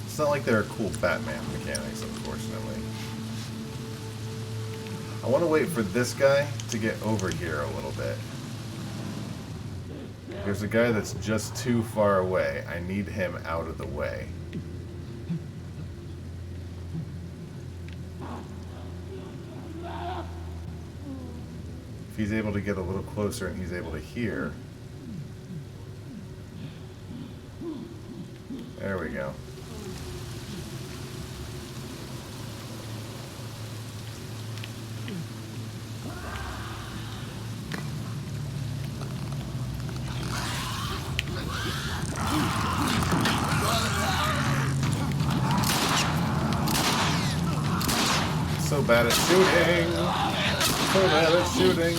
It's not like there are cool Batman mechanics, unfortunately. I want to wait for this guy to get over here a little bit. There's a guy that's just too far away. I need him out of the way. If he's able to get a little closer and he's able to hear. There we go. So bad at shooting. So bad at shooting.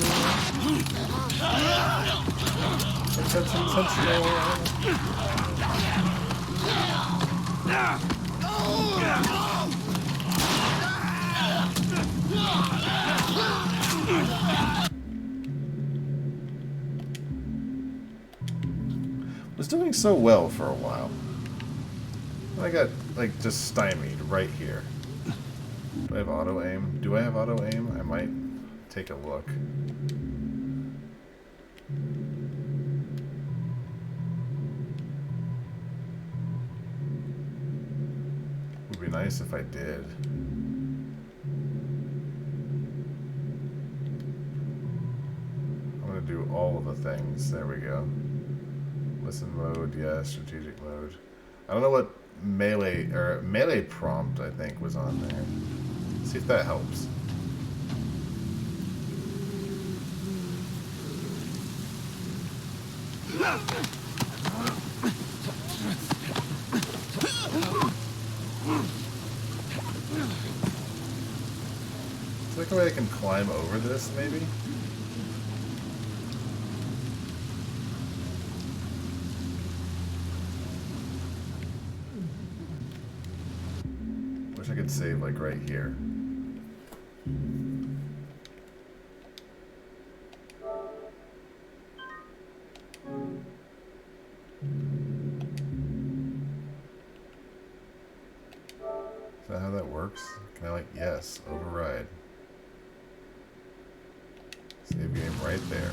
It's such intentional. Was doing so well for a while. I got, like, just stymied right here. Do I have auto aim? Do I have auto aim? I might take a look. Would be nice if I did. I'm gonna do all of the things. There we go. Listen mode, yes. Strategic mode. I don't know what melee prompt, I think, was on there. See if that helps. Is there like a way I can climb over this, maybe? Wish I could save, like, right here. works? Can I, like, yes, override. Save game right there.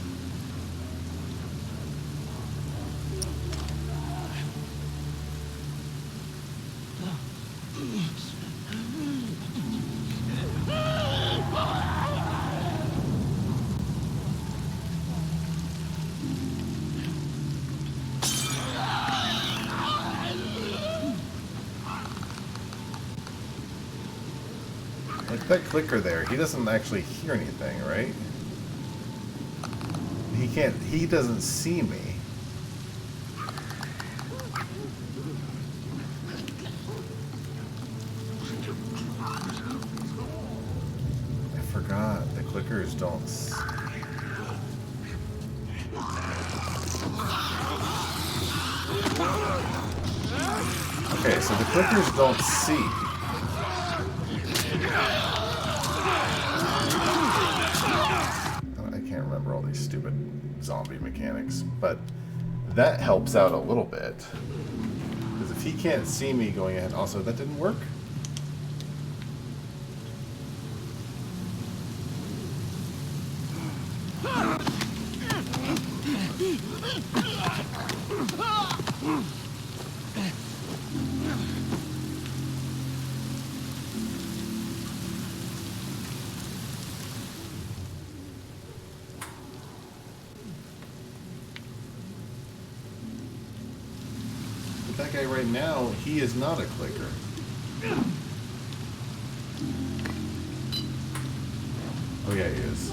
Like that clicker there, he doesn't actually hear anything, right? He doesn't see me. I forgot, the clickers don't... Okay, so the clickers don't see. I can't remember all these stupid zombie mechanics, but that helps out a little bit. Because if he can't see me going ahead... Also, that didn't work? That guy right now, he is not a clicker. Oh yeah, he is.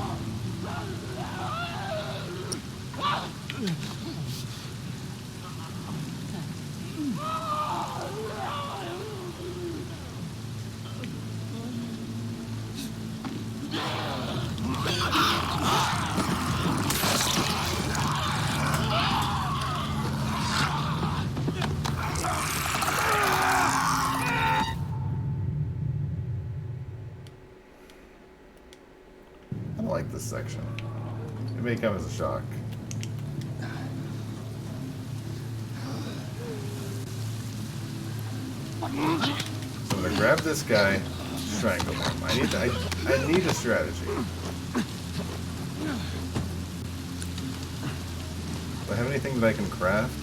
This section. It may come as a shock. So I'm gonna grab this guy, strangle him. I need a strategy. Do I have anything that I can craft?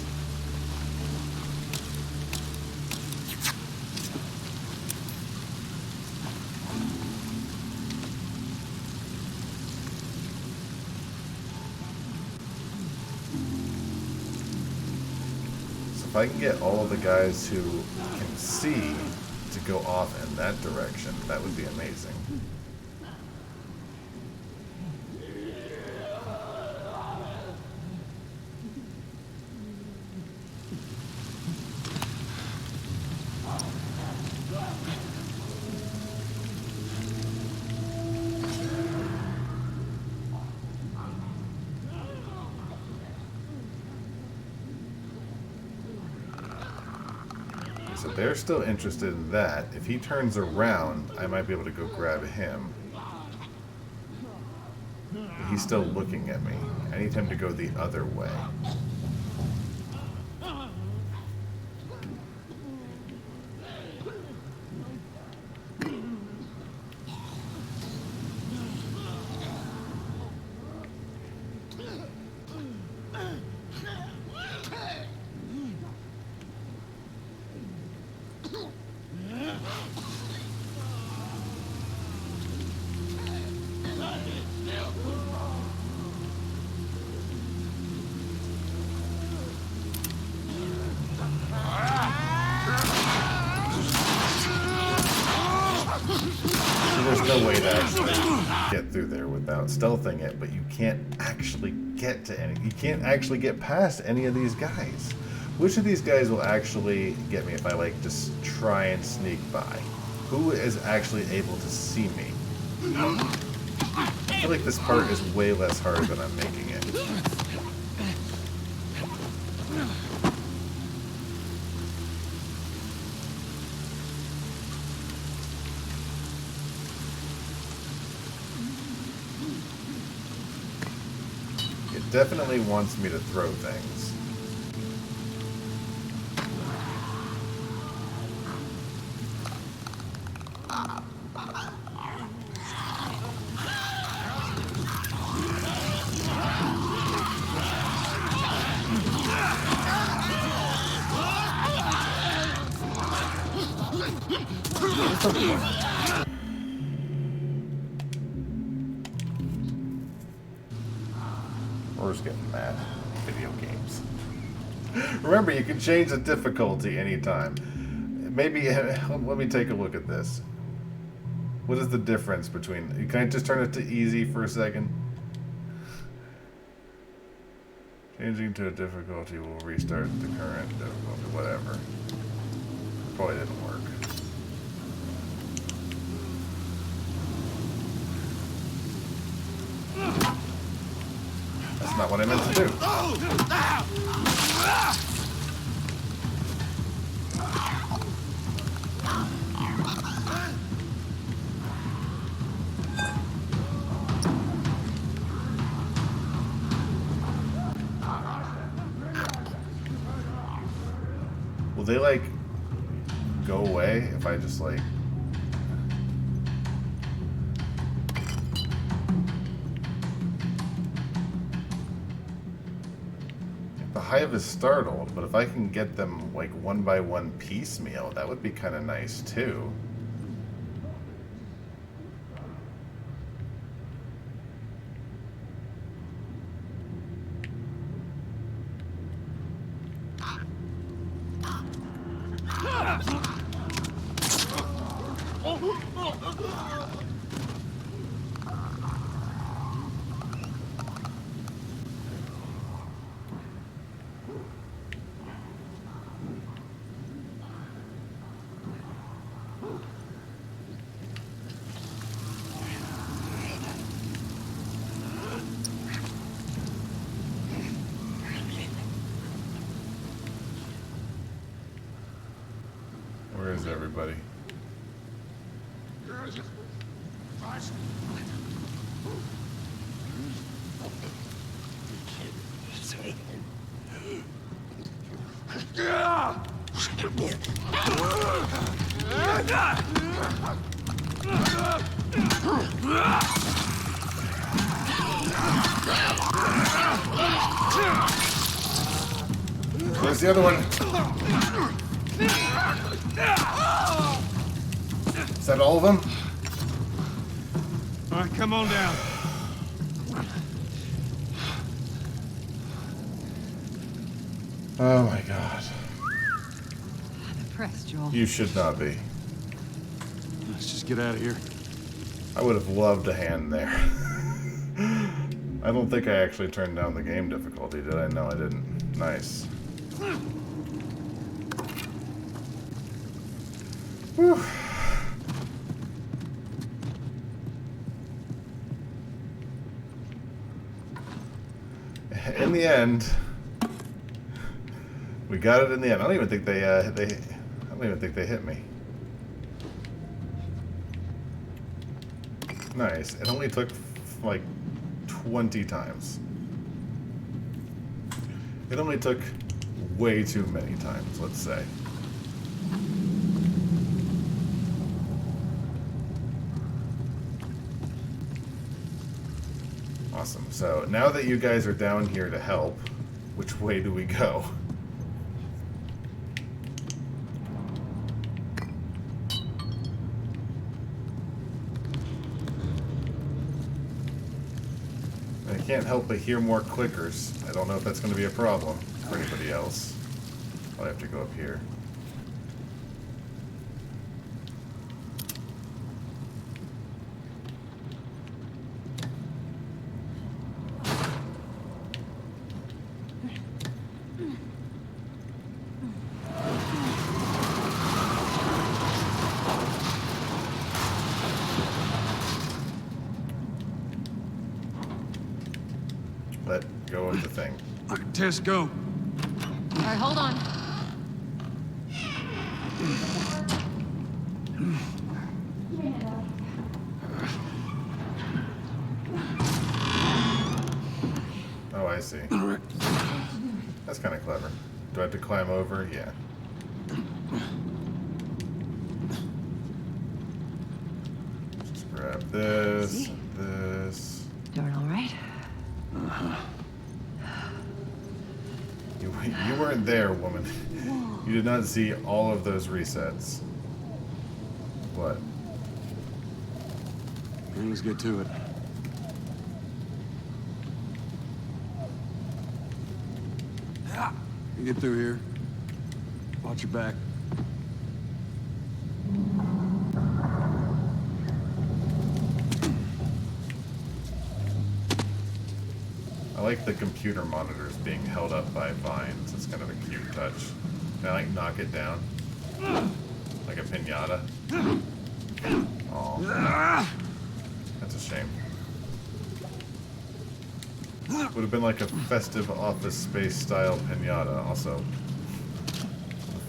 If I can get all of the guys who can see to go off in that direction, that would be amazing. So they're still interested in that. If he turns around, I might be able to go grab him. But he's still looking at me. I need him to go the other way. There's no way to actually get through there without stealthing it, but you can't actually get to any. You can't actually get past any of these guys. Which of these guys will actually get me if I like just try and sneak by? Who is actually able to see me? I feel like this part is way less hard than I'm making it. Definitely wants me to throw things. We're just getting mad. Video games. Remember, you can change the difficulty anytime. Maybe, let me take a look at this. What is the difference between... Can I just turn it to easy for a second? Changing to a difficulty will restart the current difficulty, whatever. Probably didn't work. That's not what I meant to do. Will they, like, go away if I just, like... The hive is startled, but if I can get them, like, one by one piecemeal, that would be kind of nice, too. Where is everybody? Where's the other one? Is that all of them? All right, come on down. Oh my god. I'm impressed, Joel. You should not be. Let's just get out of here. I would have loved a hand there. I don't think I actually turned down the game difficulty, did I? No, I didn't. Nice. Whew. In the end, we got it in the end. I don't even think they I don't even think they hit me. Nice. It only took like 20 times. It only took way too many times, let's say. Awesome. So now that you guys are down here to help, which way do we go? I can't help but hear more clickers. I don't know if that's going to be a problem for anybody else. I'll have to go up here. Let go of the thing. Tess, go. All right, hold on. Oh, I see. That's kind of clever. Do I have to climb over? Yeah. Just grab this, this. Doing all right? You weren't there, woman. You did not see all of those resets. What? Okay, let's get to it. You get through here. Watch your back. I like the computer monitors being held up by vines. It's kind of a cute touch. Can I, like, knock it down? Like a piñata? Aw. That's a shame. Would have been like a festive office space style piñata. Also,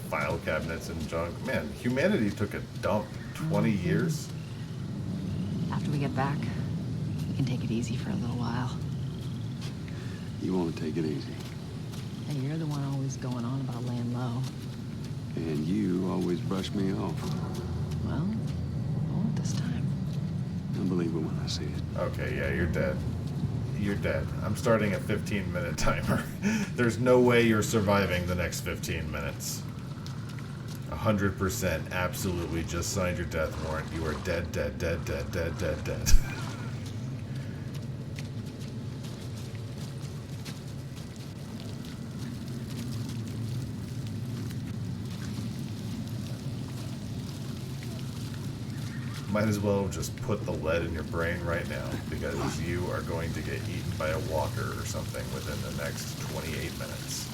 file cabinets and junk. Man, humanity took a dump. 20 years? After we get back, we can take it easy for a little while. You want to take it easy. Hey, you're the one always going on about laying low. And you always brush me off. Well, I won't this time. I'll believe it when I see it. Okay, yeah, you're dead. You're dead. I'm starting a 15-minute timer. There's no way you're surviving the next 15 minutes. 100% absolutely just signed your death warrant. You are dead, dead, dead, dead, dead, dead, dead. Might as well just put the lead in your brain right now, because you are going to get eaten by a walker or something within the next 28 minutes.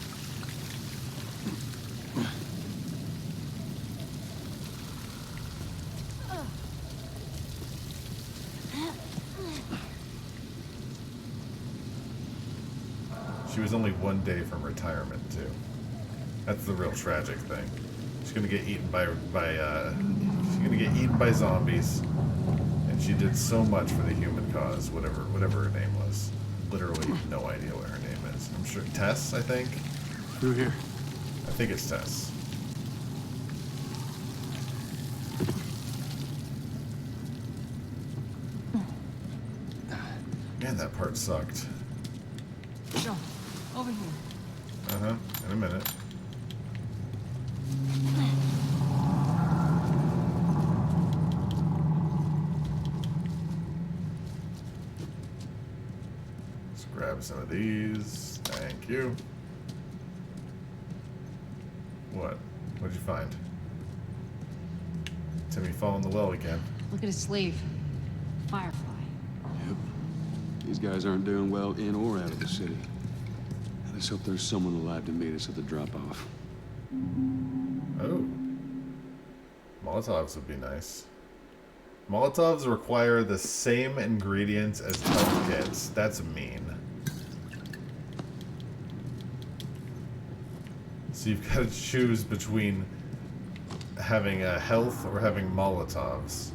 She was only 1 day from retirement, too. That's the real tragic thing. She's gonna get eaten by she's gonna get eaten by zombies, and she did so much for the human cause, whatever her name was. Literally no idea what her name is. I'm sure Tess, I think. Through here. I think it's Tess. Man, that part sucked. Joe, over here. Uh-huh. In a minute. Let's grab some of these. Thank you. What? What'd you find? Timmy fall in the well again. Look at his sleeve. Firefly. Yep. These guys aren't doing well in or out of the city. Let's hope there's someone alive to meet us at the drop-off. Oh. Molotovs would be nice. Molotovs require the same ingredients as health kits. That's mean. So you've got to choose between having a health or having Molotovs.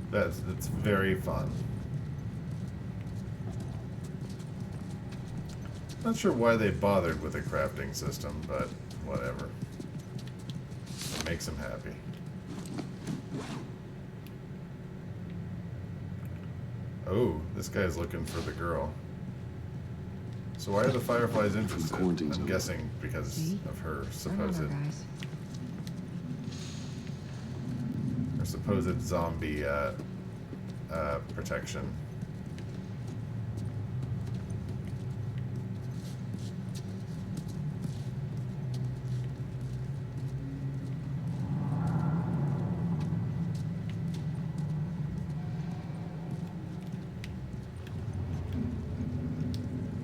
That's very fun. Not sure why they bothered with a crafting system, but whatever. It makes them happy. Oh, this guy's looking for the girl. So why are the Fireflies interested? I'm guessing because of her supposed zombie protection.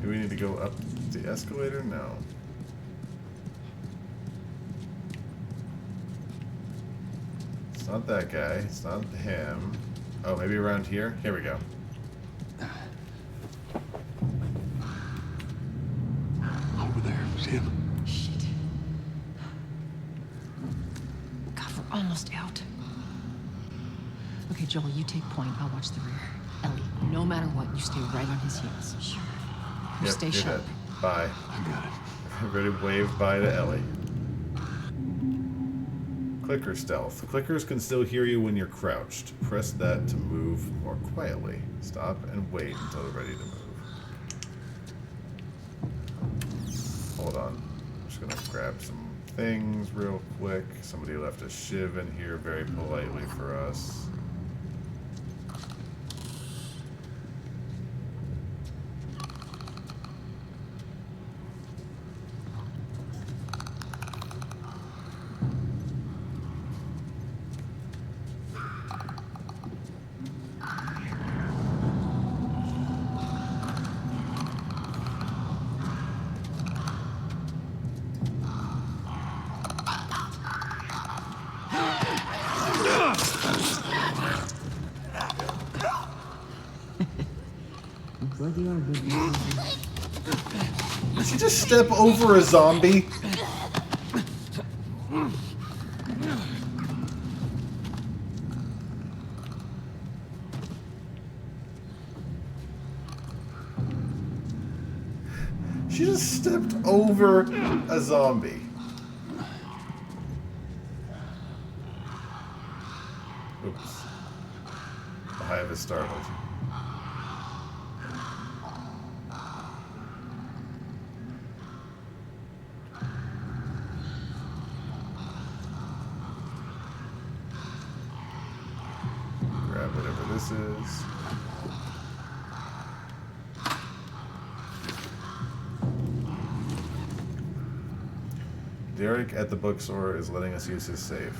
Do we need to go up the escalator? No. It's not that guy. It's not him. Oh, maybe around here? Here we go. Over there. See him? Shit. God, we're almost out. Okay, Joel, you take point. I'll watch the rear. Ellie, no matter what, you stay right on his heels. Sure. You stay you're sharp. dead. Bye. I got it. Everybody wave bye to Ellie. Clicker stealth. Clickers can still hear you when you're crouched. Press that to move more quietly. Stop and wait until they're ready to move. Hold on. just gonna grab some things real quick. Somebody left a shiv in here very politely for us. Looks like you are a good man. Did she just step over a zombie? She just stepped over a zombie. Oops. The hive is startled. Grab whatever this is. Derek at the bookstore is letting us use his safe.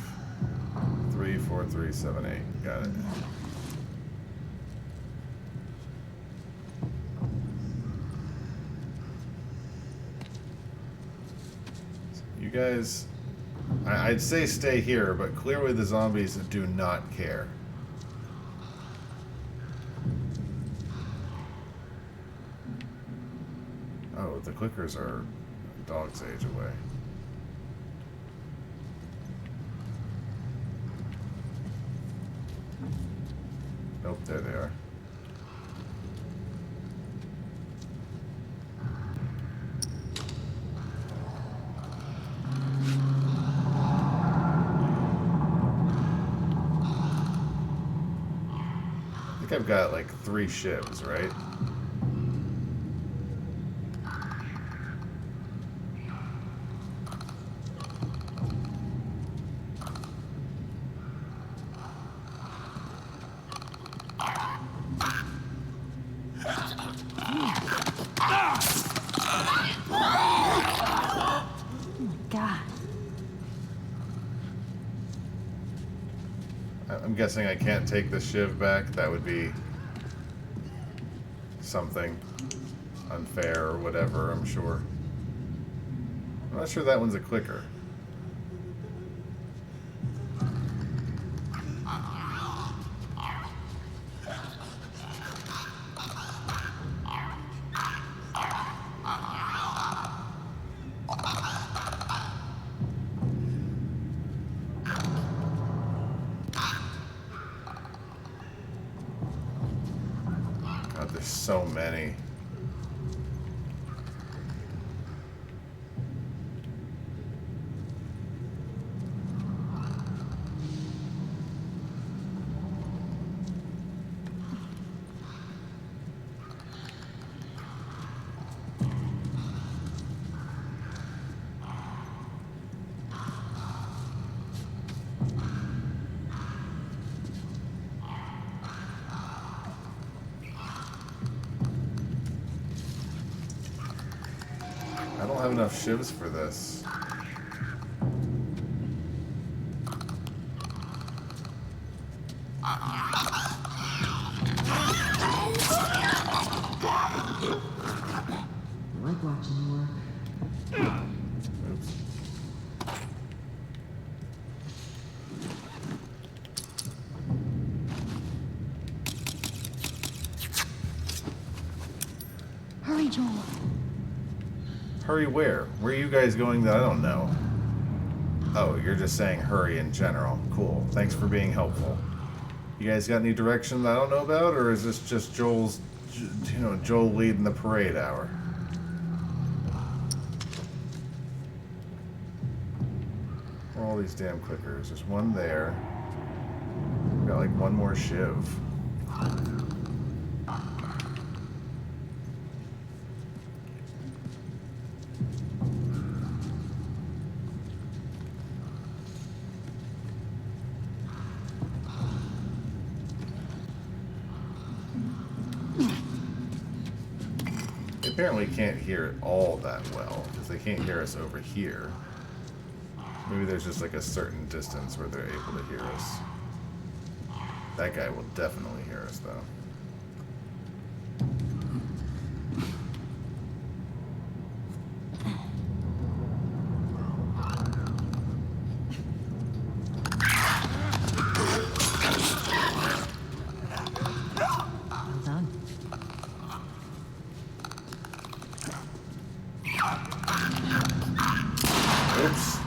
34378. Got it. You guys, I'd say stay here, but clearly the zombies do not care. Oh, the clickers are a dog's age away. Nope, there they are. I think I've got like 3 shivs, right? God. I'm guessing I can't take the shiv back. That would be something unfair or whatever, I'm sure. I'm not sure that one's a clicker. God, there's so many. I don't have enough shivs for this. I like watching you work. Oops. Hurry, Joel. Hurry where? Where are you guys going that I don't know? Oh, you're just saying hurry in general. Cool. Thanks for being helpful. You guys got any direction that I don't know about, or is this just Joel's, Joel leading the parade hour? Where are all these damn clickers? There's one there. Got like one more shiv. apparently can't hear it all that well, because they can't hear us over here. Maybe there's just like a certain distance where they're able to hear us. That guy will definitely hear us, though. Well done. Oops.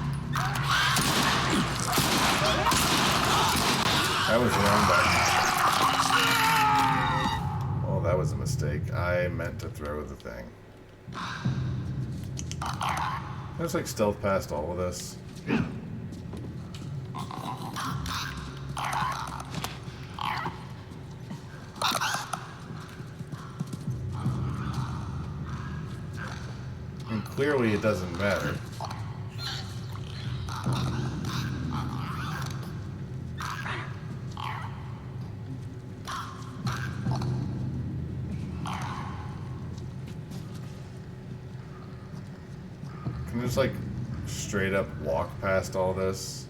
That was the wrong button. Oh, that was a mistake. I meant to throw the thing. I just like stealth past all of this. And clearly it doesn't matter. Can I just like straight up walk past all this?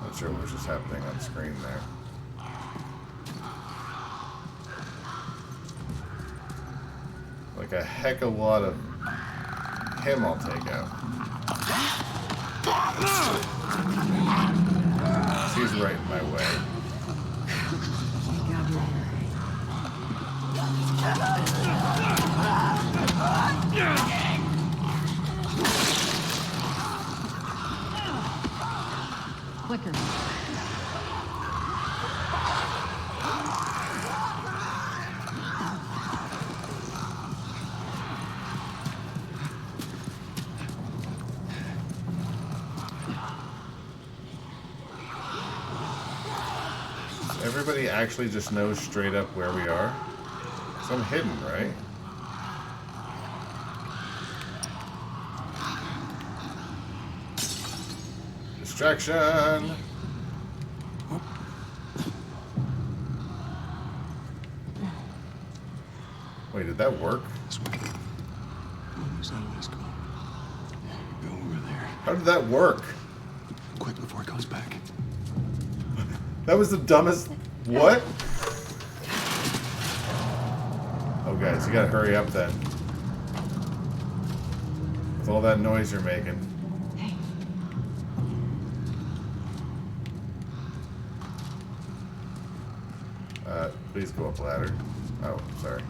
Not sure what was just happening on screen there. Like a heck of a lot of him I'll take out. He's right in my way. Clicker. Everybody actually just knows straight up where we are? So I'm hidden, right? Distraction! Wait, did that work? This way. Almost out of this car. Go over there. How did that work? Quick before it comes back. That was the dumbest... What? Oh, guys, you gotta hurry up then. With all that noise you're making. Please go up ladder. Oh, sorry.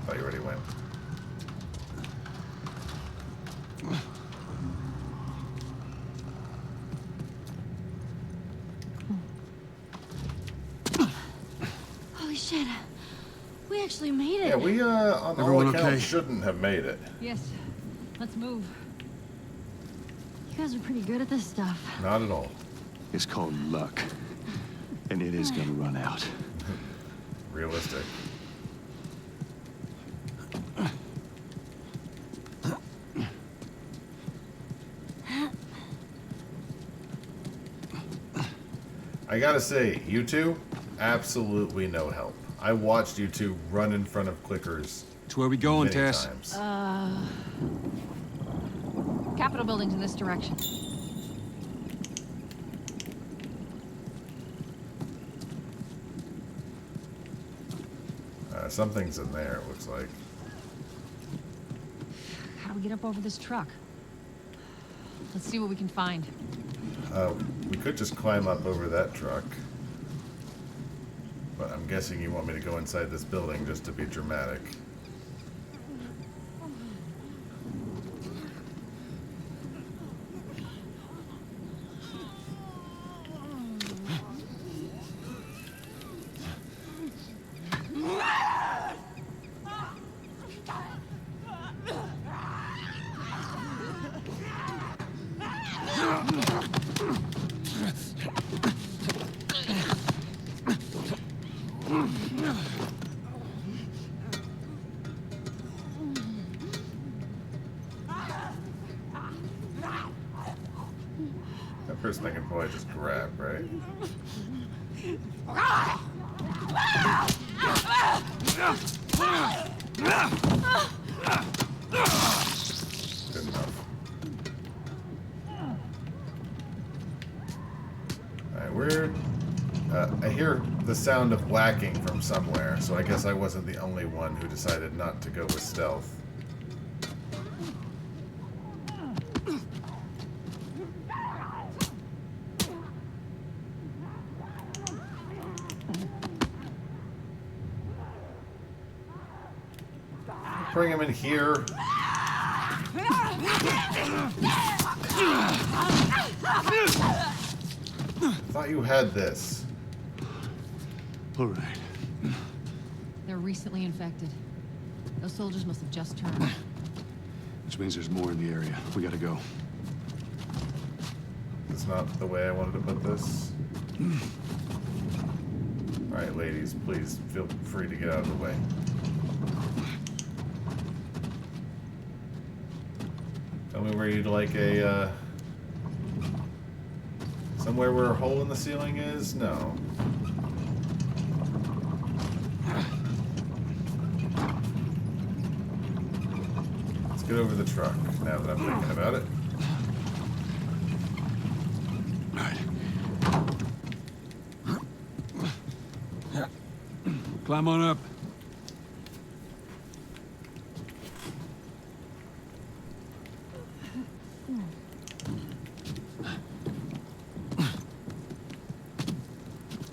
Thought you already went. Holy shit. We actually made it. Yeah, we, on Everyone all accounts, okay? shouldn't have made it. Yes. Let's move. You guys are pretty good at this stuff. Not at all. It's called luck. And it is gonna run out. Realistic. I gotta say, you two, absolutely no help. I watched you two run in front of clickers To where we going, many Tess? times. Capitol building's in this direction. Something's in there, it looks like. How do we get up over this truck? Let's see what we can find. We could just climb up over that truck. But I'm guessing you want me to go inside this building just to be dramatic. That person I can probably just grab, right? Good enough. Alright, we're... I hear the sound of whacking from somewhere, so I guess I wasn't the only one who decided not to go with stealth. Bring him in here. Thought you had this. All right. They're recently infected. Those soldiers must have just turned. Which means there's more in the area. We gotta go. That's not the way I wanted to put this. Alright, ladies, please feel free to get out of the way. Tell me where you'd like a, somewhere where a hole in the ceiling is? No. Let's get over the truck, now that I'm thinking about it. Climb on up.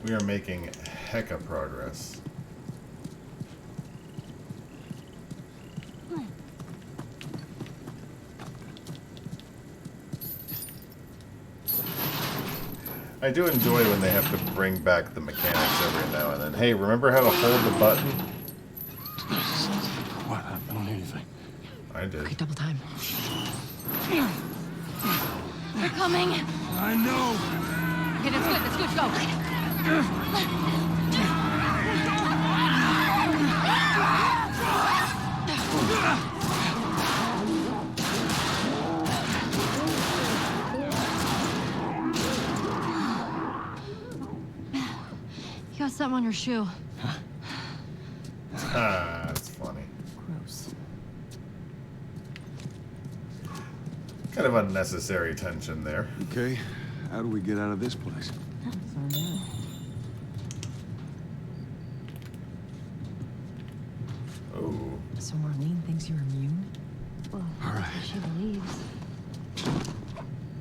We are making hecka progress. I do enjoy when they have to bring back the mechanics every now and then. Hey, remember how to hold the button? What? I don't hear anything. I did. Okay, double time. They're coming. I know. Okay, that's good, go. You got something on your shoe. Ah, that's funny. Gross. Kind of unnecessary tension there. Okay. How do we get out of this place? Oh. So Marlene thinks you're immune? Well, All right. she believes.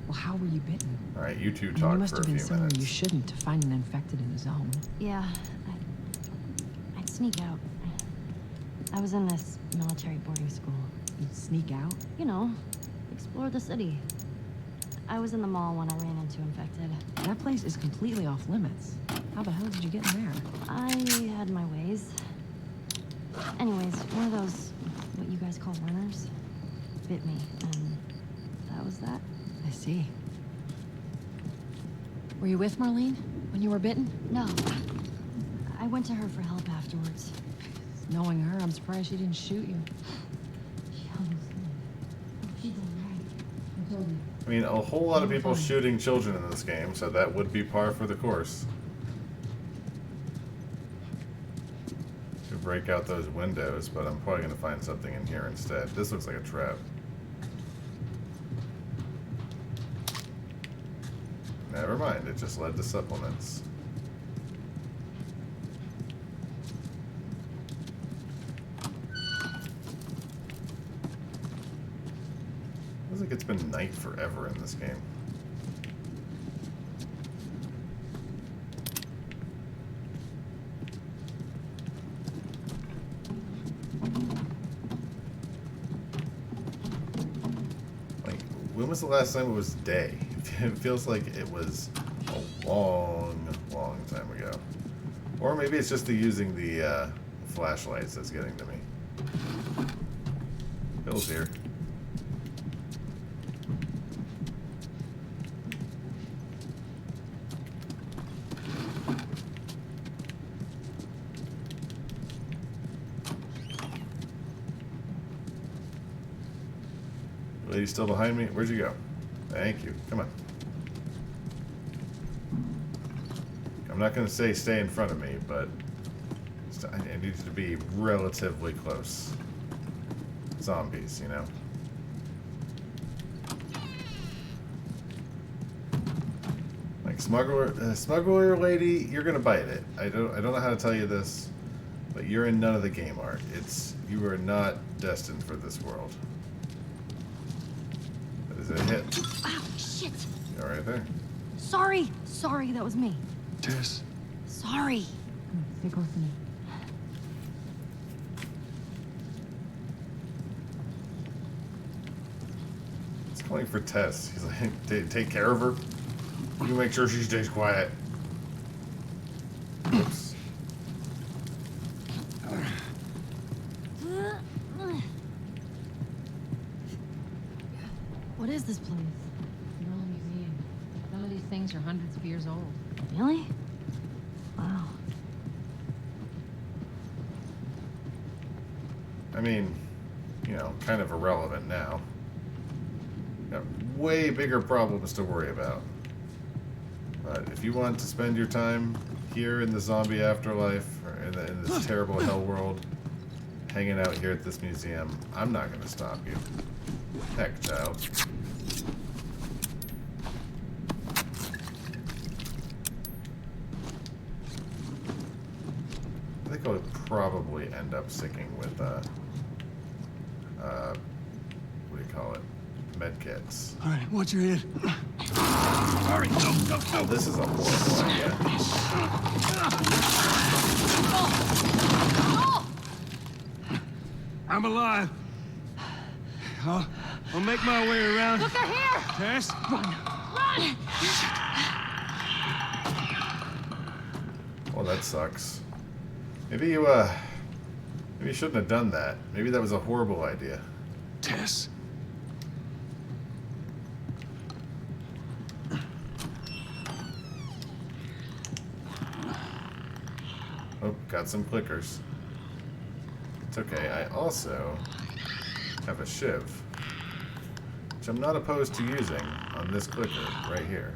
Well, how were you bitten? Alright, you two You talk must for a have been few somewhere you minutes. shouldn't to find an infected in the zone. Yeah, I'd sneak out. I was in this military boarding school. You'd sneak out? You know, explore the city. I was in the mall when I ran into infected. That place is completely off limits. How the hell did you get in there? I had my ways. Anyways, one of those, what you guys call runners, bit me, and that was that. I see. Were you with Marlene when you were bitten? No. I went to her for help afterwards. Knowing her, I'm surprised she didn't shoot you. She held me safe. She's alright. I told you. I mean, a whole lot of people shooting children in this game, so that would be par for the course. To break out those windows, but I'm probably going to find something in here instead. This looks like a trap. Never mind, it just led to supplements. Feels like it's been night forever in this game. Like, when was the last time it was day? It feels like it was a long, long time ago. Or maybe it's just the using the flashlights that's getting to me. Bill's here. Lady still behind me? Where'd you go? Thank you. Come on. I'm not going to say stay in front of me, but I need you to be relatively close. Zombies, you know? Like smuggler lady, you're gonna bite it. I don't know how to tell you this, but you're in none of the game art. You are not destined for this world. That is a hit. Ow, shit. You're right there. Sorry, that was me. Tess. Sorry. Stay close to me. He's calling for Tess. He's like, take care of her. You make sure she stays quiet. Oops. What is this place? An old museum. Some of these things are hundreds of years old. Really? Wow. I mean, you know, kind of irrelevant now. Got way bigger problems to worry about. But if you want to spend your time here in the zombie afterlife, or in this terrible hell world, hanging out here at this museum, I'm not going to stop you. Heck, child. I think I would probably end up sticking with, what do you call it? Medkits. All right, watch your head. Hurry, go, go, Oh, this is a horrible idea. I'm alive. I'll make my way around. Look, they're here! Tess? Run! Well, that sucks. Maybe you shouldn't have done that. Maybe that was a horrible idea. Tess? Oh, got some clickers. It's okay. I also have a shiv, which I'm not opposed to using on this clicker right here.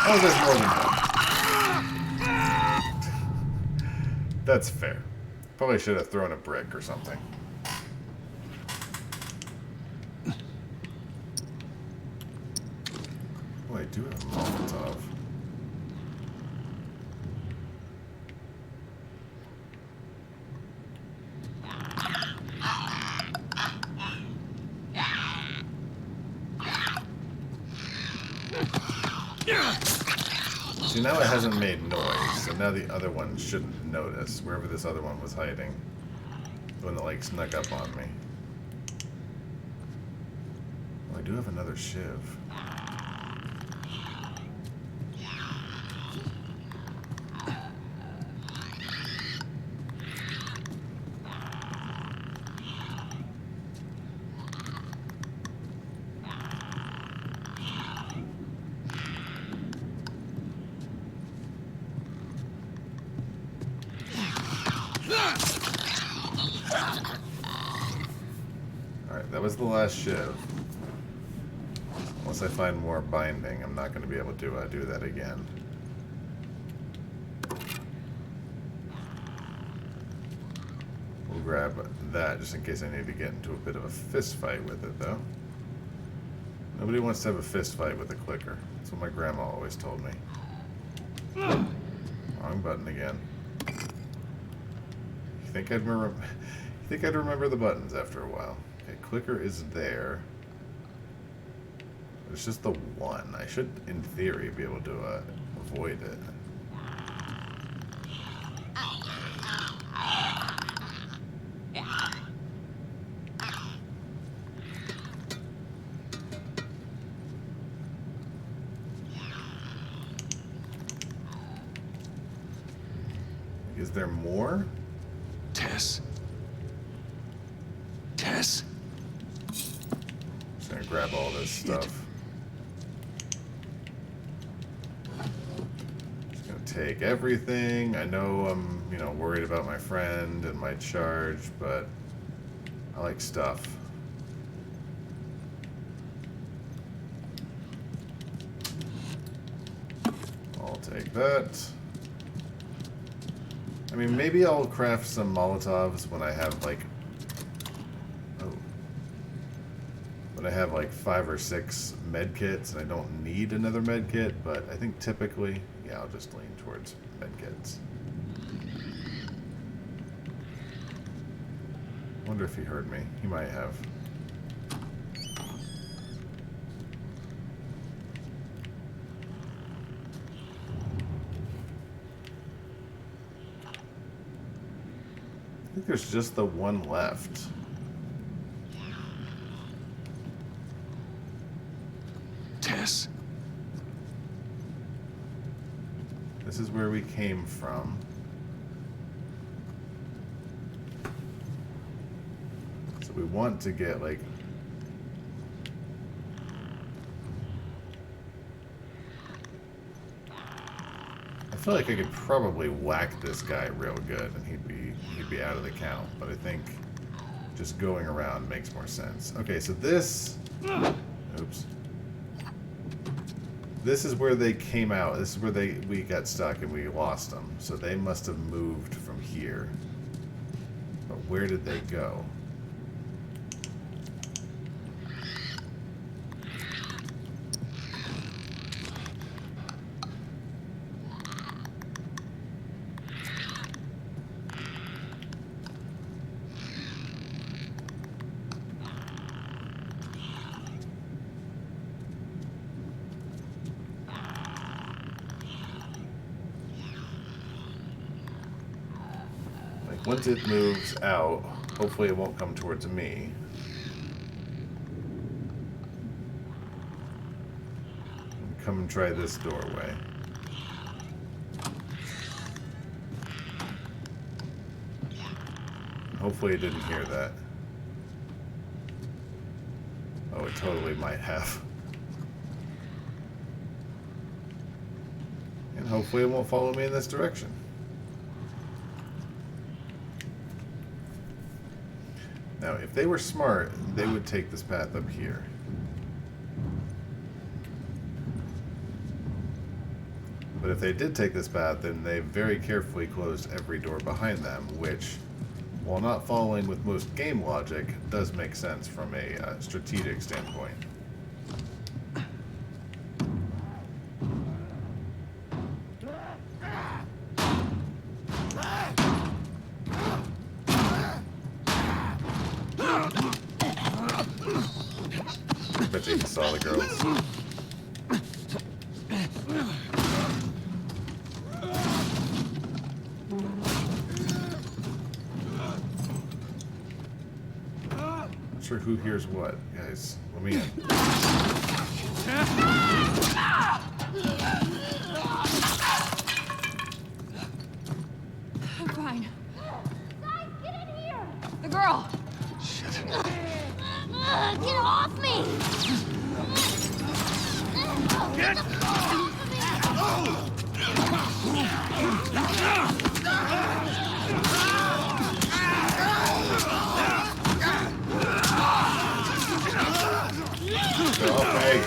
Oh, there's more than one. That's fair. Probably should have thrown a brick or something. Oh, I do have a Molotov. See, now it hasn't made noise, so now the other one shouldn't notice, wherever this other one was hiding. The one that, like, snuck up on me. Oh, I do have another shiv. Alright, that was the last shiv. Unless I find more binding, I'm not going to be able to do that again. We'll grab that just in case I need to get into a bit of a fist fight with it, though. Nobody wants to have a fist fight with a clicker. That's what my grandma always told me. Wrong button again. You think I'd remember the buttons after a while? Okay, clicker is there. It's just the one. I should, in theory, be able to avoid it. Is there more? Tess? Tess? Just gonna grab all this stuff. Just gonna take everything. I know I'm, worried about my friend and my charge, but I like stuff. I'll take that. I mean, maybe I'll craft some Molotovs when I have like... Oh. When I have like 5 or 6 med kits and I don't need another med kit, but I think typically, yeah, I'll just lean towards med kits. Wonder if he heard me. He might have. I think there's just the one left. Tess. This is where we came from. So we want to get like... I feel like I could probably whack this guy real good and he'd be out of the count, but I think just going around makes more sense. Okay, so this... Oops. This is where they came out. This is where we got stuck and we lost them. So they must have moved from here. But where did they go? Once it moves out, hopefully it won't come towards me. Come and try this doorway. Hopefully it didn't hear that. Oh, it totally might have. And hopefully it won't follow me in this direction. Now, if they were smart, they would take this path up here. But if they did take this path, then they very carefully closed every door behind them, which, while not following with most game logic, does make sense from a strategic standpoint. I bet you saw the girls. Not sure who hears what, guys. Let me in. I'm fine. Guys, get in here! The girl! Shit. Get off me! Get Okay.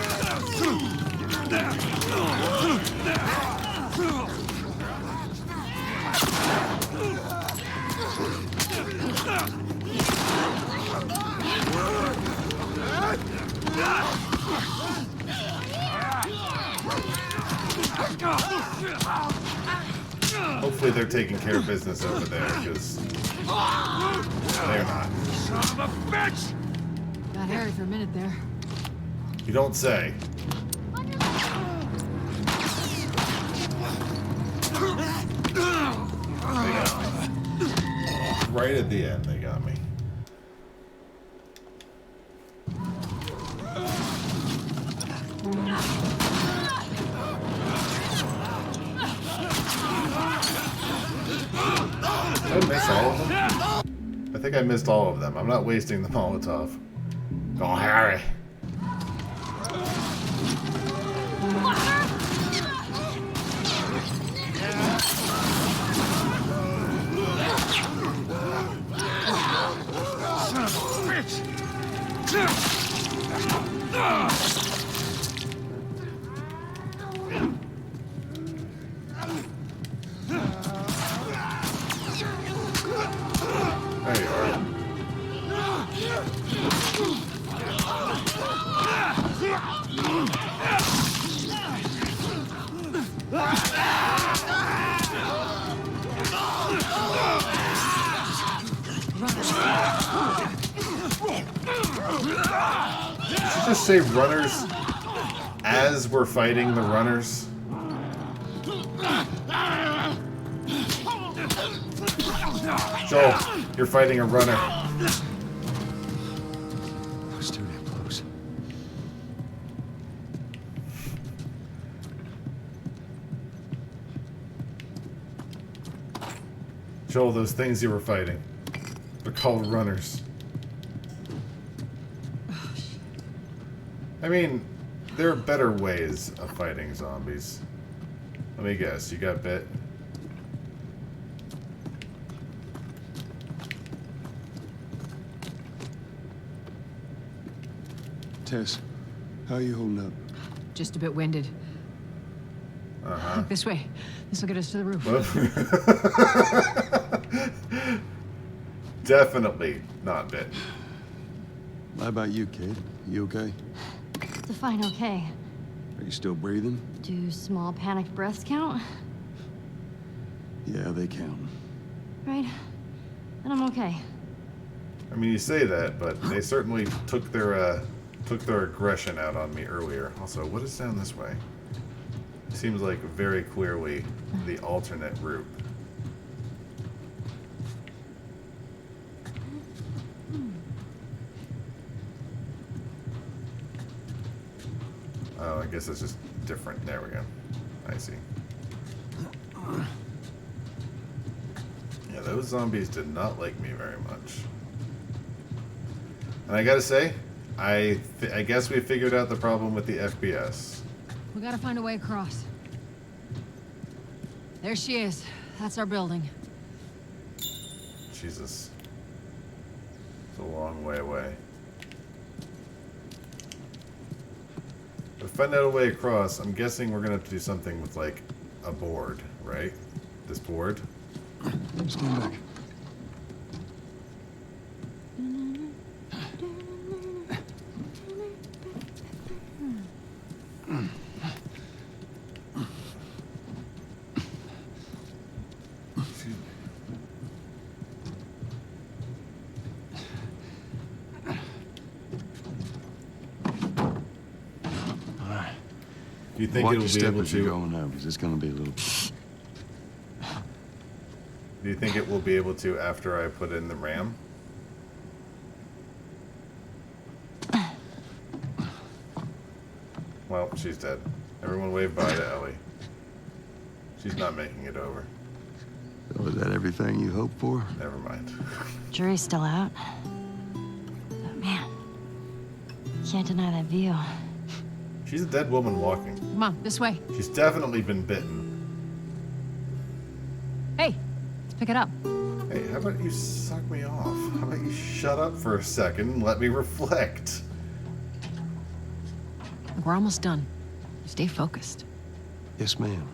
Hopefully they're taking care of business over there, because they're not. son of a bitch! Got Harry for a minute there. You don't say. They got me. Right at the end, they got me. Did I miss all of them? I think I missed all of them. I'm not wasting the Molotov. Go, Harry. Son of a bitch! just say runners as we're fighting the runners? Joel, you're fighting a runner. That's too damn close. Joel, those things you were fighting, they're called runners. I mean, there are better ways of fighting zombies. Let me guess, you got bit? Tess, how are you holding up? Just a bit winded. Uh-huh. Look this way. This will get us to the roof. Definitely not bit. How about you, kid? You okay? Define okay. Are you still breathing? Do small panicked breaths count? Yeah, they count. Right? Then I'm okay. I mean, you say that, but they certainly took their aggression out on me earlier. Also, what is down this way? Seems like very clearly the alternate route. Oh, I guess it's just different. There we go. I see. Yeah, those zombies did not like me very much. And I gotta say, I guess we figured out the problem with the FPS. We gotta find a way across. There she is. That's our building. Jesus. It's a long way away. To find out a way across, I'm guessing we're gonna have to do something with, like, a board, right? This board? Just come back. Do you think Watch it'll your be step able as you're to? going out, because it's going to be a little... Do you think it will be able to after I put in the RAM? Well, she's dead. Everyone wave bye to Ellie. She's not making it over. So is that everything you hoped for? Never mind. Jury's still out. But man, can't deny that view. She's a dead woman walking. Come on, this way. She's definitely been bitten. Hey, let's pick it up. Hey, how about you suck me off? How about you shut up for a second and let me reflect? We're almost done. Stay focused. Yes, ma'am.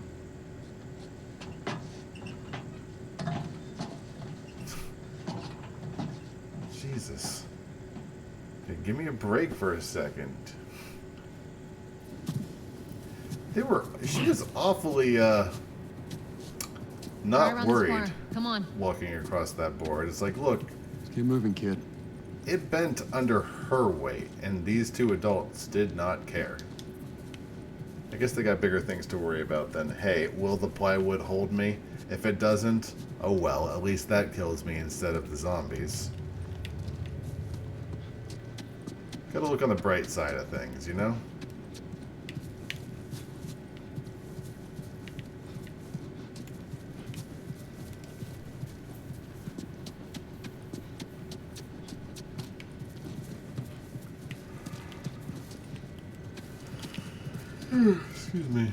Jesus. Hey, give me a break for a second. She was awfully, Right not around this worried corner. Come on. walking across that board. It's like, look, Let's keep moving, kid. it bent under her weight, and these two adults did not care. I guess they got bigger things to worry about than, hey, will the plywood hold me? If it doesn't, oh well, at least that kills me instead of the zombies. Gotta look on the bright side of things, you know? Excuse me.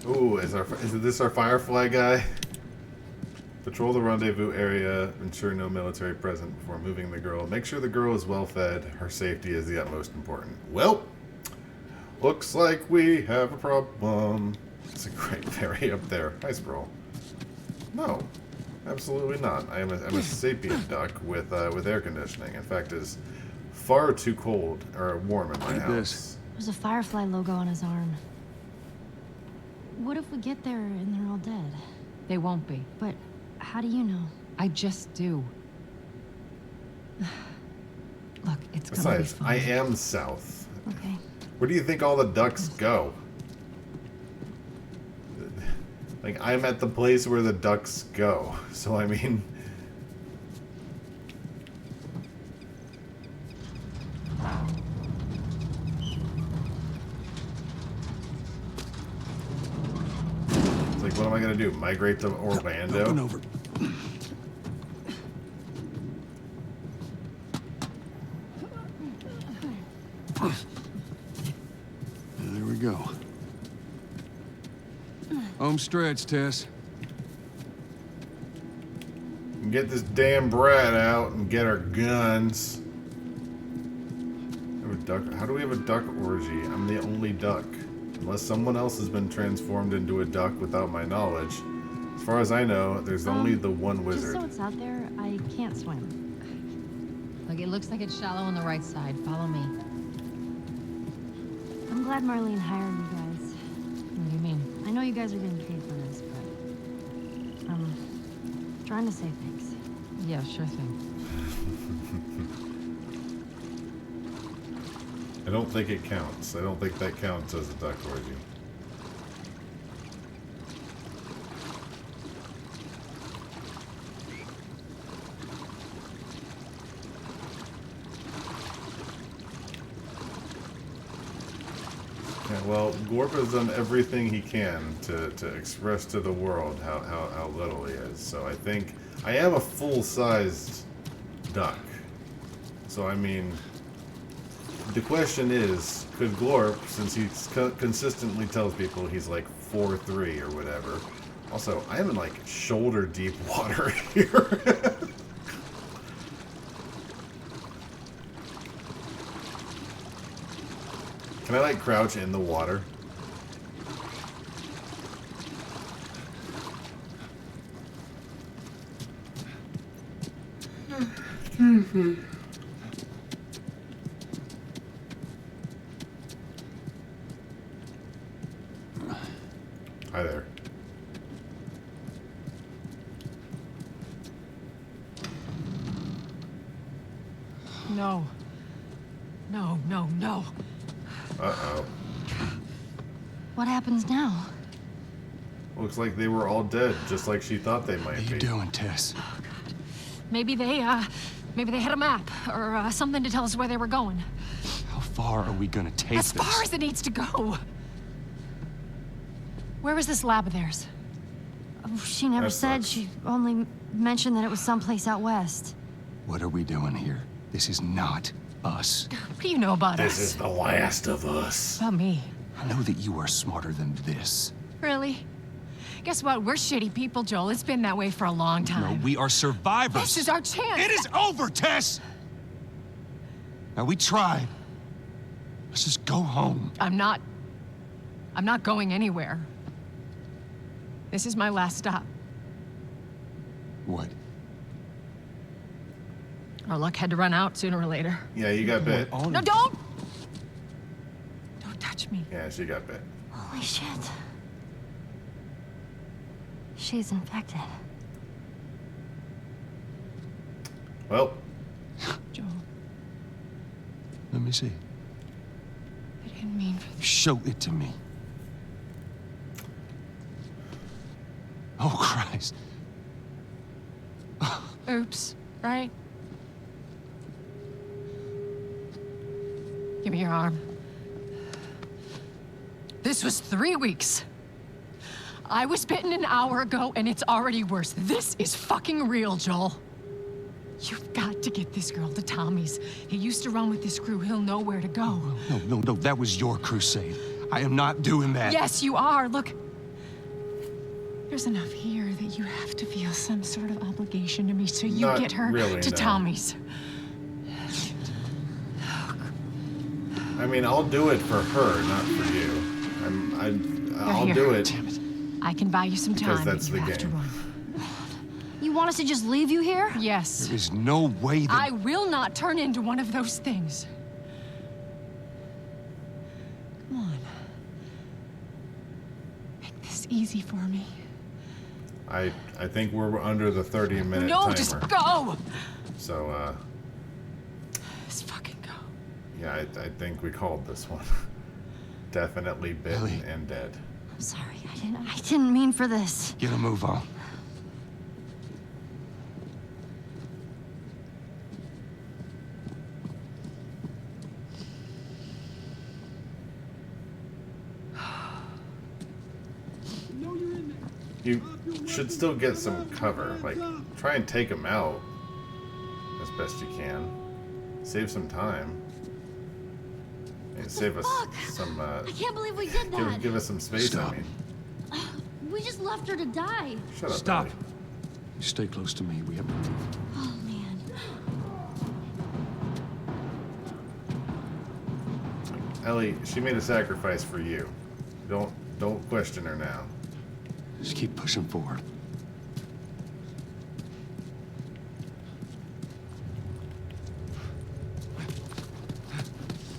Ooh, is this our Firefly guy? Patrol the rendezvous area, ensure no military present before moving the girl. Make sure the girl is well fed. Her safety is the utmost important. Well, looks like we have a problem. It's a great fairy up there. Hi, Sproul. No, absolutely not. I'm a sapient duck with air conditioning. In fact, it's far too cold or warm in my Like house. this. There's a Firefly logo on his arm. What if we get there and they're all dead? They won't be. But how do you know? I just do. Look, it's gonna be Besides, fun. I am south. Okay. Where do you think all the ducks go? Like, I'm at the place where the ducks go. So, I mean... It's like, what am I gonna do? Migrate to Orlando? Open over. There we go. Home stretch, Tess. Get this damn brat out and get our guns. We have a duck. How do we have a duck orgy? I'm the only duck. Unless someone else has been transformed into a duck without my knowledge. As far as I know, there's only the one wizard. Just so it's out there, I can't swim. Look, it looks like it's shallow on the right side. Follow me. I'm glad Marlene hired you guys. What do you mean? I know you guys are getting paid for this, but I'm trying to say thanks. Yeah, sure thing. I don't think it counts. I don't think that counts as a duck orgy. Yeah, well, Gorp has done everything he can to express to the world how little he is. So I think I am a full-sized duck. So I mean, the question is, could Glorp, since he consistently tells people he's like 4'3" or whatever. Also, I am in like shoulder-deep water here. Can I like crouch in the water? Hi there. No. No, no, no. Uh-oh. What happens now? Looks like they were all dead, just like she thought they might What are you be. doing, Tess? Maybe they had a map or something to tell us where they were going. How far are we gonna take As this? far as it needs to go. Where was this lab of theirs? Oh, she never That said. sucks. She only mentioned that it was someplace out west. What are we doing here? This is not us. What do you know about This us? is the last of us. About me. I know that you are smarter than this. Really? Guess what? We're shitty people, Joel. It's been that way for a long No, time. we are survivors. This is our chance. It is over, Tess! Now, we tried. Let's just go home. I'm not going anywhere. This is my last stop. What? Our luck had to run out sooner or later. Yeah, you got bit. On No, don't! Don't touch me. Yeah, she got bit. Holy shit. She's infected. Well, Joel, Let me see. I didn't mean for Show it to me. Oh, Christ. Oops, right? Give me your arm. This was 3 weeks. I was bitten an hour ago, and it's already worse. This is fucking real, Joel. You've got to get this girl to Tommy's. He used to run with this crew. He'll know where to go. No. That was your crusade. I am not doing that. Yes, you are. Look, there's enough here that you have to feel some sort of obligation to me, so you Not get her really, to no. Tommy's. I mean, I'll do it for her, not for you. I'll Here. do it. Damn it. I can buy you some Because time, that's but you the have to game. run. You want us to just leave you here? Yes. There is no way that... I will not turn into one of those things. this easy for me. I think we're under the 30-minute No, timer. just go! So, Just fucking go. yeah, I think we called this one. Definitely bitten Ellie. and dead. I'm sorry. I didn't mean for this. Get a move on. You should still get some cover. Like, try and take him out as best you can. Save some time. And save us fuck? some, I can't believe we did that. give us some space, Stop. I mean. We just left her to die. Shut up, Stop. Ellie. Stay close to me. We have to move. Oh, man. Ellie, she made a sacrifice for you. Don't question her now. Just keep pushing forward.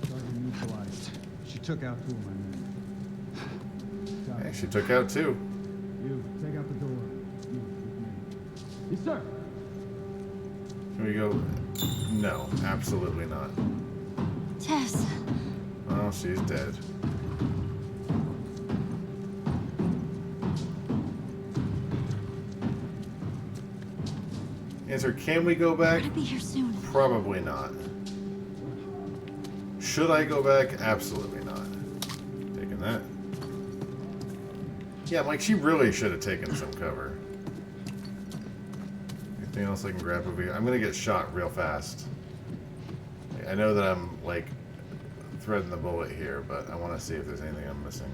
Target neutralized. She took out 2 of my men. Got Hey, it. she took out 2. You, take out the door. You, with me. Yes, sir. Can we go? No, absolutely not. Tess. Well, she's dead. Answer, can we go back? Gotta be here soon. Probably not. Should I go back? Absolutely not. Taking that. Yeah, like she really should have taken some cover. Anything else I can grab over here? I'm gonna get shot real fast. I know that I'm like threading the bullet here, but I want to see if there's anything I'm missing.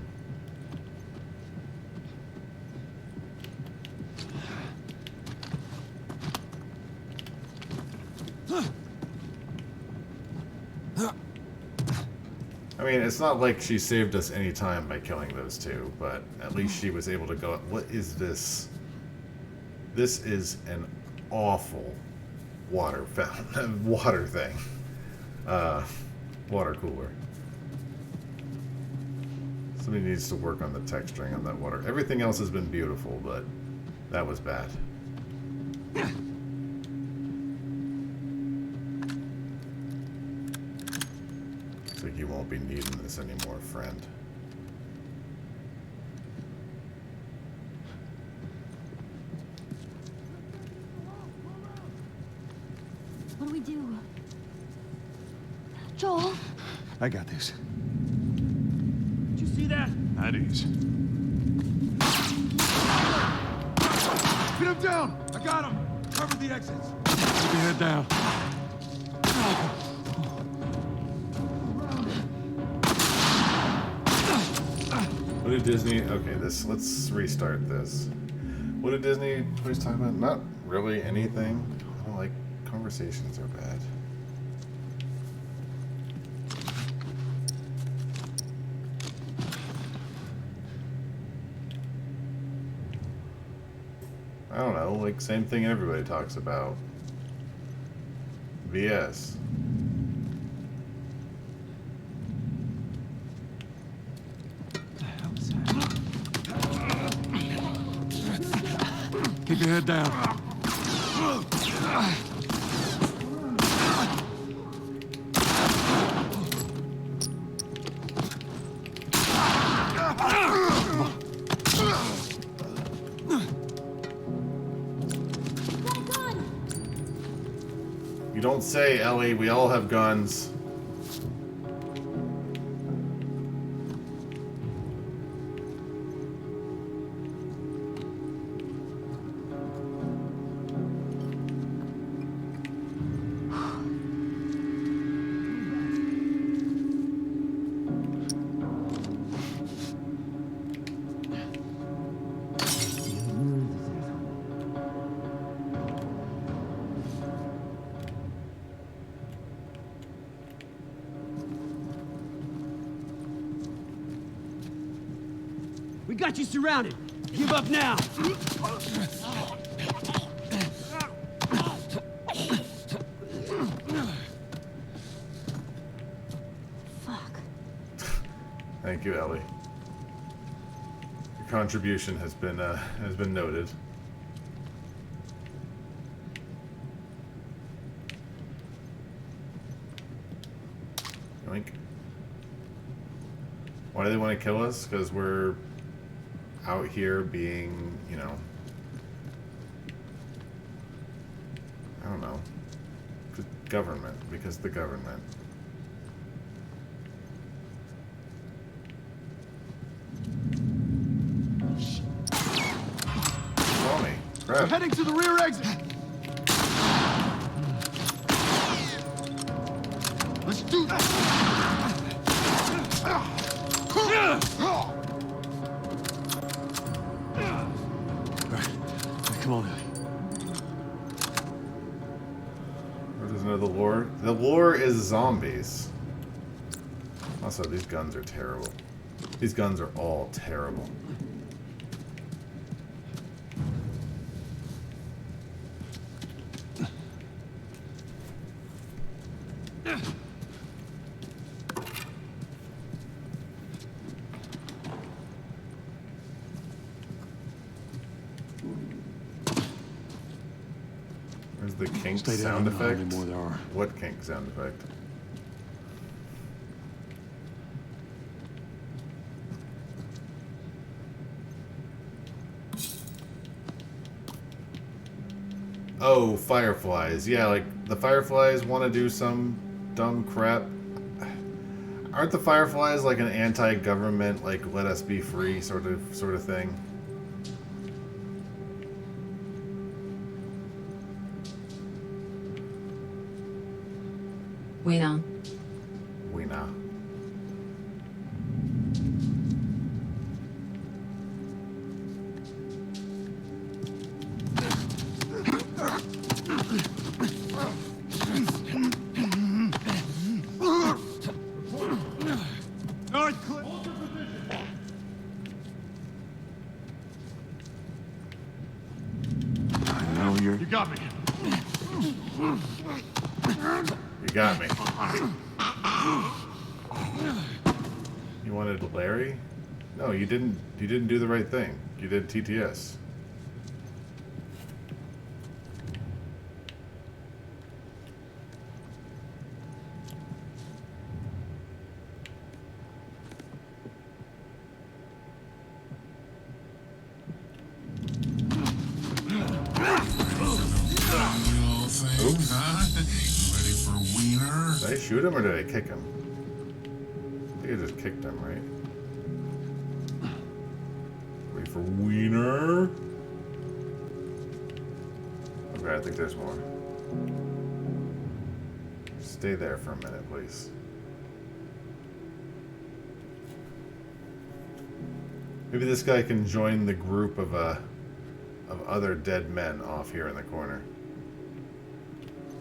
I mean, it's not like she saved us any time by killing those 2, but at least she was able to go. What is this? This is an awful water fountain, water thing. Water cooler. Somebody needs to work on the texturing on that water. Everything else has been beautiful, but that was bad. Looks like you won't be needing this anymore, friend. What do we do? Joel? I got this. Did you see that? At ease. Get him down! I got him! Cover the exits. Keep your head down. What did Disney? Okay, let's restart this. What did Disney always talk about? Not really anything. I don't like conversations are bad. I don't know, like same thing everybody talks about. VS. Keep your head down. You don't say, Ellie. We all have guns. We got you surrounded. Give up now. Fuck. Thank you, Ellie. You're contribution has been noted. Yoink. Why do they want to kill us? Because we're out here being, you know, I don't know. Government, because the government. Call me. We're Crap. heading to the rear exit. Let's do that. All right, come on, Ellie. Or does know the lore? The lore is zombies. Also, these guns are terrible. These guns are all terrible. Where's the kink Stay down, sound I don't know how effect? many more there are. What kink sound effect? Oh, fireflies. Yeah, like the fireflies want to do some dumb crap. Aren't the fireflies like an anti-government, like let us be free sort of thing? Winner. We know. North Cliff. I know you're. You got me. You got me. You wanted Larry? No, you didn't. You didn't do the right thing. You did TTS. Oops. Ready for wiener? Did I shoot him or did I kick him? I think I just kicked him, right? Ready for wiener? Okay, I think there's more. Stay there for a minute, please. Maybe this guy can join the group of other dead men off here in the corner.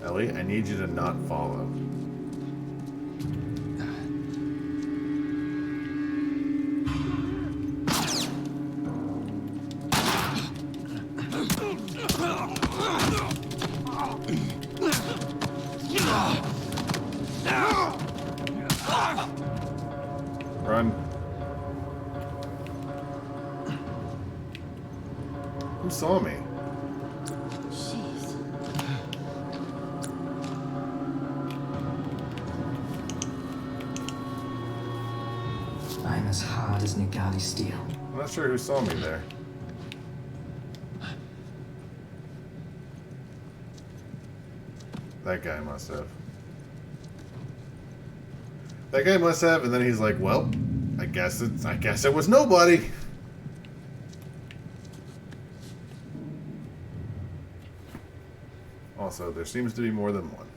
Ellie, I need you to not follow. Run. Who saw me? Jeez. I'm as hard as Nigari steel. I'm not sure who saw me there. That guy must have. That guy must have, and then he's like, "Well, I guess it was nobody." Also, there seems to be more than one.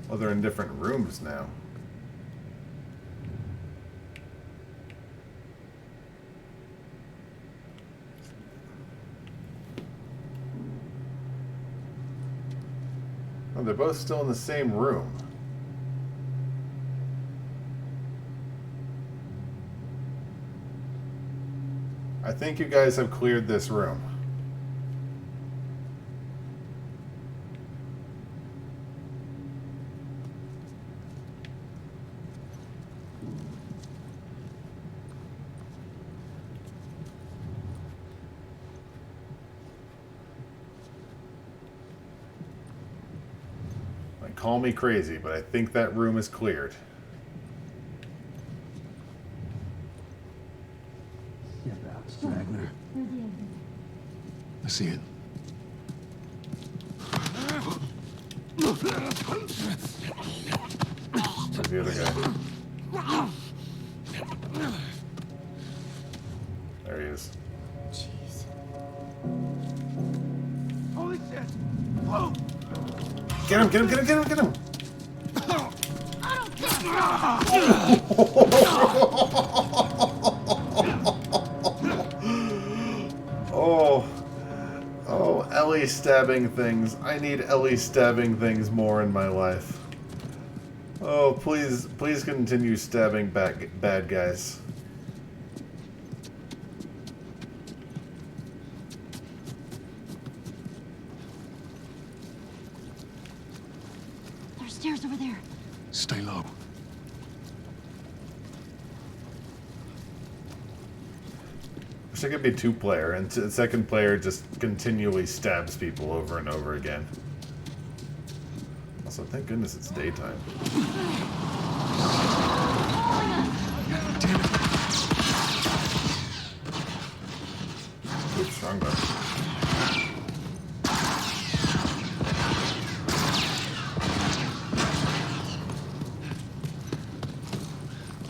Oh, they're in different rooms now. Oh, they're both still in the same room. I think you guys have cleared this room. Like, call me crazy, but I think that room is cleared. Get out, straggler. I see it. Where's the other guy? There he is. Jeez. Holy shit! Whoa! Get him, get him, get him, get him, get him! Oh. Oh, Ellie stabbing things. I need Ellie stabbing things more in my life. Oh, please, please continue stabbing bad guys. There's stairs over there. Stay low. Wish I could be two-player, and the second player just continually stabs people over and over again. Also, thank goodness it's daytime. Good strong bar.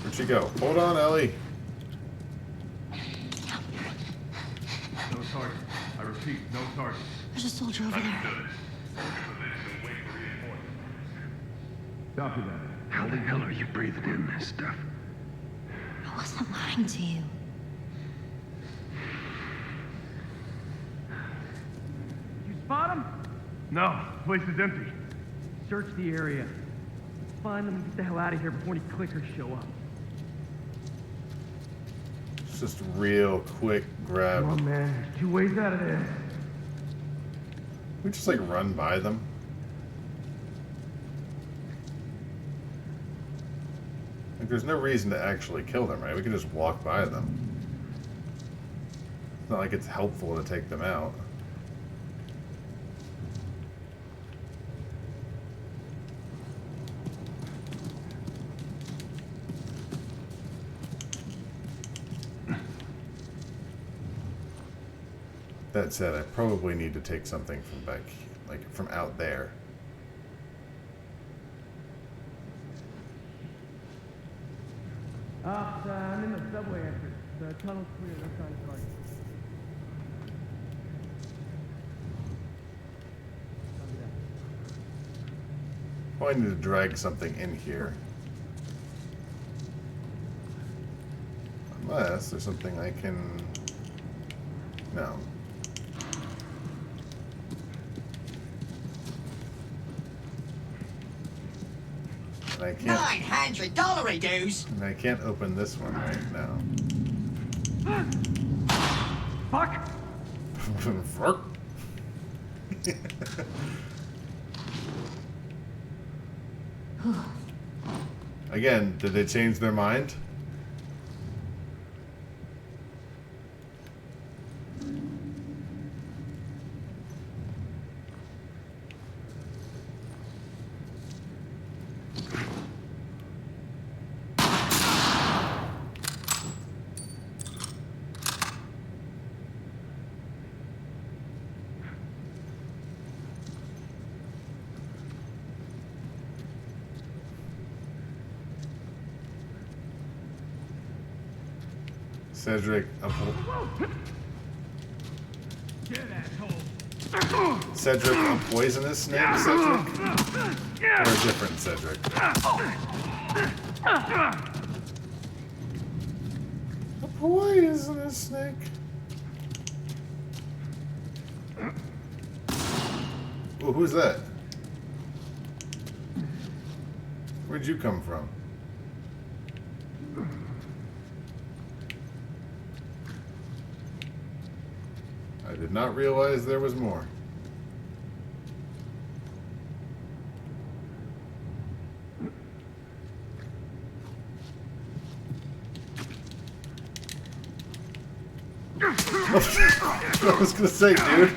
Where'd she go? Hold on, Ellie. No target. I repeat, no target. There's a soldier over there. Copy that. How the hell are you breathing in this stuff? I wasn't lying to you. You spot him? No, place is empty. Search the area. Find them and get the hell out of here before any clickers show up. It's just real quick grab. Come on, man. There's 2 ways out of this. We just like run by them. Like, there's no reason to actually kill them, right? We can just walk by them. It's not like it's helpful to take them out. That said, I probably need to take something from back, like from out there. I'm in the subway entrance. The tunnel's clear. That's on target. Probably need to drag something in here. Unless there's something I can... No. And I can't... $900 dues. And I can't open this one right now. Fuck! Fuck. Again, did they change their mind? Cedric, Cedric, a poisonous snake, Cedric? Or a different Cedric? A poisonous snake? Ooh, who's that? Where'd you come from? I did not realize there was more. I was gonna say, dude.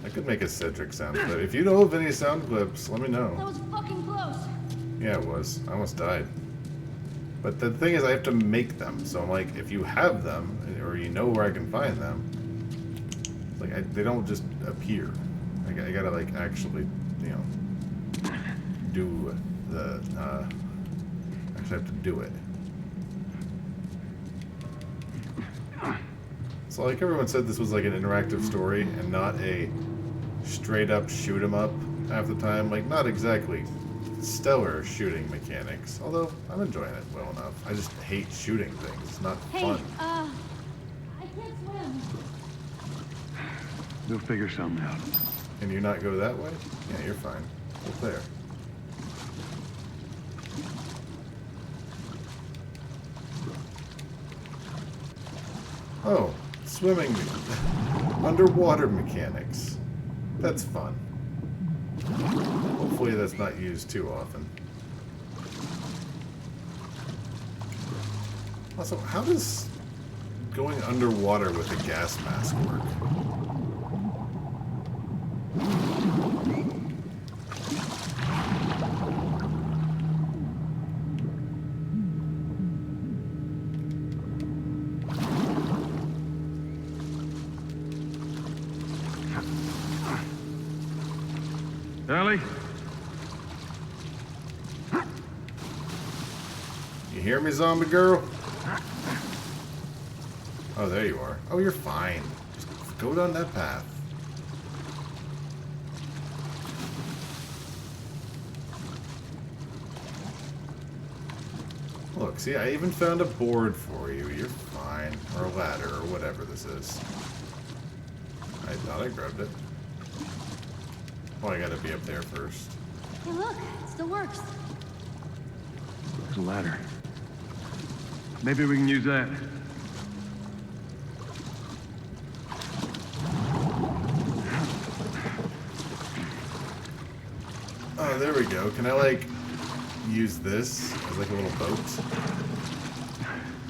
I could make a Cedric sound clip. If you know of any sound clips, let me know. That was fucking close. Yeah, it was. I almost died. But the thing is, I have to make them. So I'm like, if you have them, or you know where I can find them, it's like they don't just appear. I gotta like actually, you know, do the. Actually, have to do it. So like everyone said, this was like an interactive story and not a straight up shoot 'em up half the time. Like not exactly stellar shooting mechanics, although I'm enjoying it well enough. I just hate shooting things. It's not fun. I can't swim. We'll figure something out. Can you not go that way? Yeah, you're fine. Hold there. Oh, swimming underwater mechanics. That's fun. Hopefully that's not used too often. Also, how does going underwater with a gas mask work? Ellie? You hear me, zombie girl? Oh, there you are. Oh, you're fine. Just go down that path. Look, see, I even found a board for you. You're fine. Or a ladder, or whatever this is. I thought I grabbed it. Oh, I gotta be up there first. Hey, look, it still works. There's a ladder. Maybe we can use that. Oh, there we go. Can I, like, use this as, like, a little boat?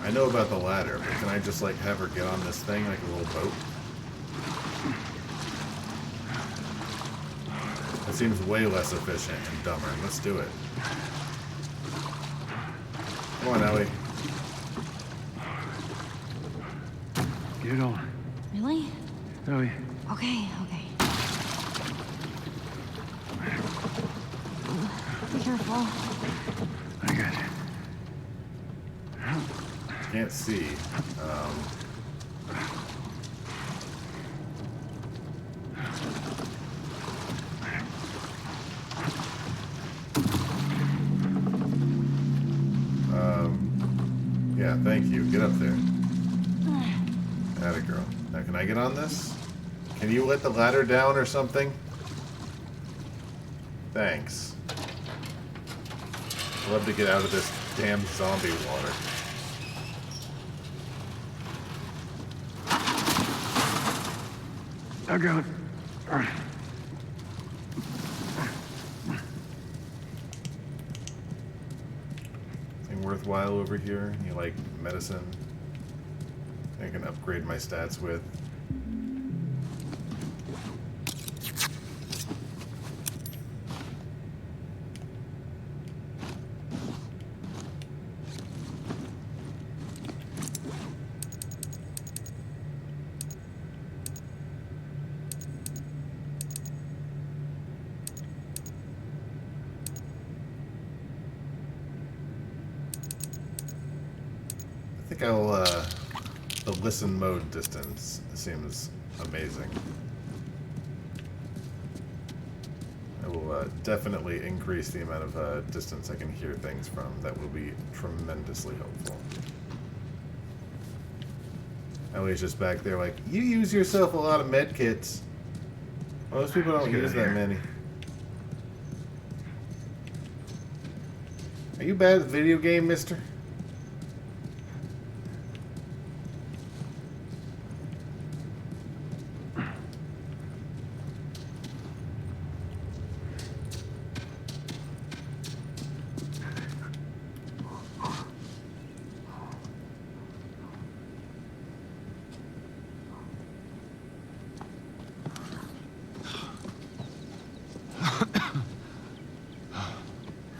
I know about the ladder, but can I just, like, have her get on this thing like a little boat? That seems way less efficient and dumber. Let's do it. Come on, Ellie. Get on. Really? Ellie. Okay. Be careful. I got you. Can't see. Yeah, thank you. Get up there. Atta girl. Now, can I get on this? Can you let the ladder down or something? Thanks. I'd love to get out of this damn zombie water. I got it. Worthwhile over here. You like medicine? I can upgrade my stats with. I think I'll, the listen mode distance seems amazing. I will definitely increase the amount of distance I can hear things from. That will be tremendously helpful. Ellie's just back there like, you use yourself a lot of med kits. Most people don't use that many. Are you bad at video game, mister?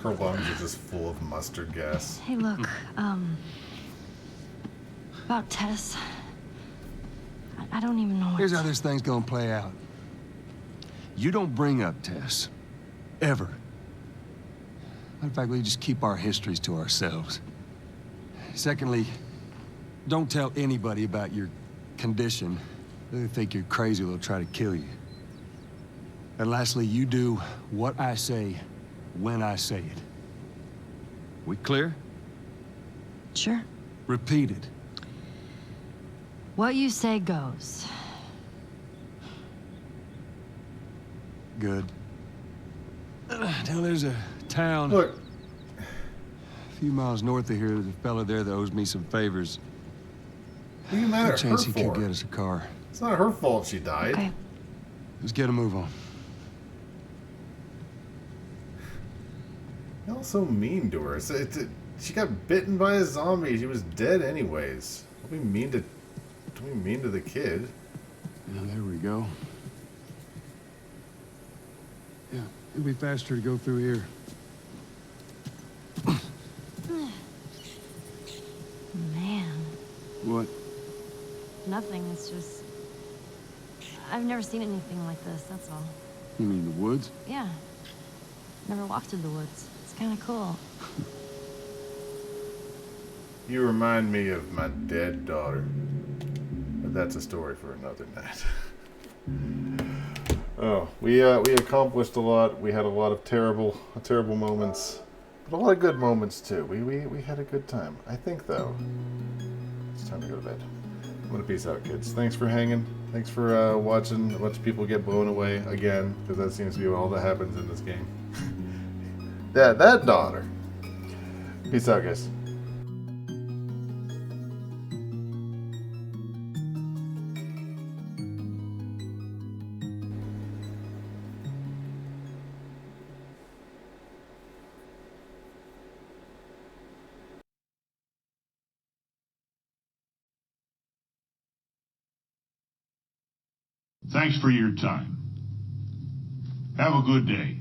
Her lungs are just full of mustard gas. Hey, look, about Tess. I don't even know what. Here's how this thing's gonna play out. You don't bring up Tess. Ever. Matter of fact, we just keep our histories to ourselves. Secondly, don't tell anybody about your condition. They think you're crazy, they'll try to kill you. And lastly, you do what I say when I say it. We clear? Sure. Repeat it. What you say goes. Good. Now there's a town Look, a few miles north of here. There's a fella there that owes me some favors. what are you mad Good at her chance he could for? get us a car. It's not her fault she died. Okay. Let's get a move on. Y'all so mean to her. She got bitten by a zombie. She was dead anyways. Don't be mean to the kid. Yeah, there we go. Yeah, it'll be faster to go through here. Man, What? nothing. It's just. I've never seen anything like this, that's all. You mean the woods? Yeah. Never walked through the woods. It's kind of cool. You remind me of my dead daughter. But that's a story for another night. Oh, we accomplished a lot. We had a lot of terrible moments, but a lot of good moments too. We had a good time. I think though, it's time to go to bed. I'm gonna peace out, kids. Thanks for hanging. Thanks for watching a bunch of people get blown away again, because that seems to be all that happens in this game. Yeah, that daughter. Peace out, guys. Thanks for your time. Have a good day.